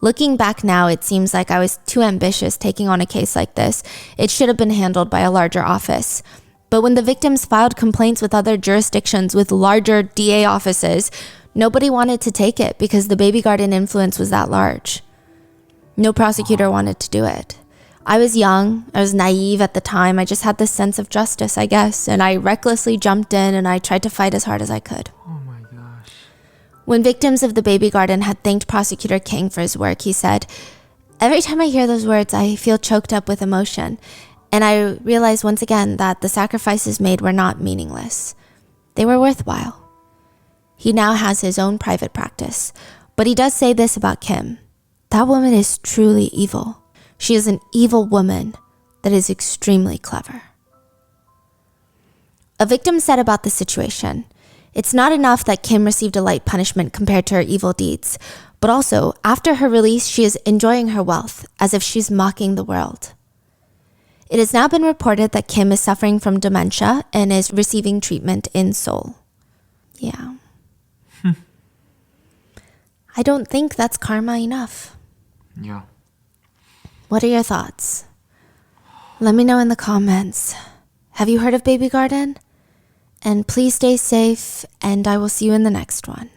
Looking back now, it seems like I was too ambitious taking on a case like this. It should have been handled by a larger office. But when the victims filed complaints with other jurisdictions with larger DA offices, nobody wanted to take it because the baby garden influence was that large. No prosecutor wanted to do it. I was young, I was naive at the time, I just had this sense of justice, I guess, and I recklessly jumped in and I tried to fight as hard as I could. Oh my gosh. When victims of the baby garden had thanked Prosecutor King for his work, he said, "Every time I hear those words, I feel choked up with emotion. And I realized once again that the sacrifices made were not meaningless. They were worthwhile." He now has his own private practice, but he does say this about Kim. That woman is truly evil. She is an evil woman that is extremely clever. A victim said about the situation, "It's not enough that Kim received a light punishment compared to her evil deeds, but also, after her release, she is enjoying her wealth as if she's mocking the world." It has now been reported that Kim is suffering from dementia and is receiving treatment in Seoul. Yeah. I don't think that's karma enough. Yeah. What are your thoughts? Let me know in the comments. Have you heard of Baby Garden? And please stay safe, and I will see you in the next one.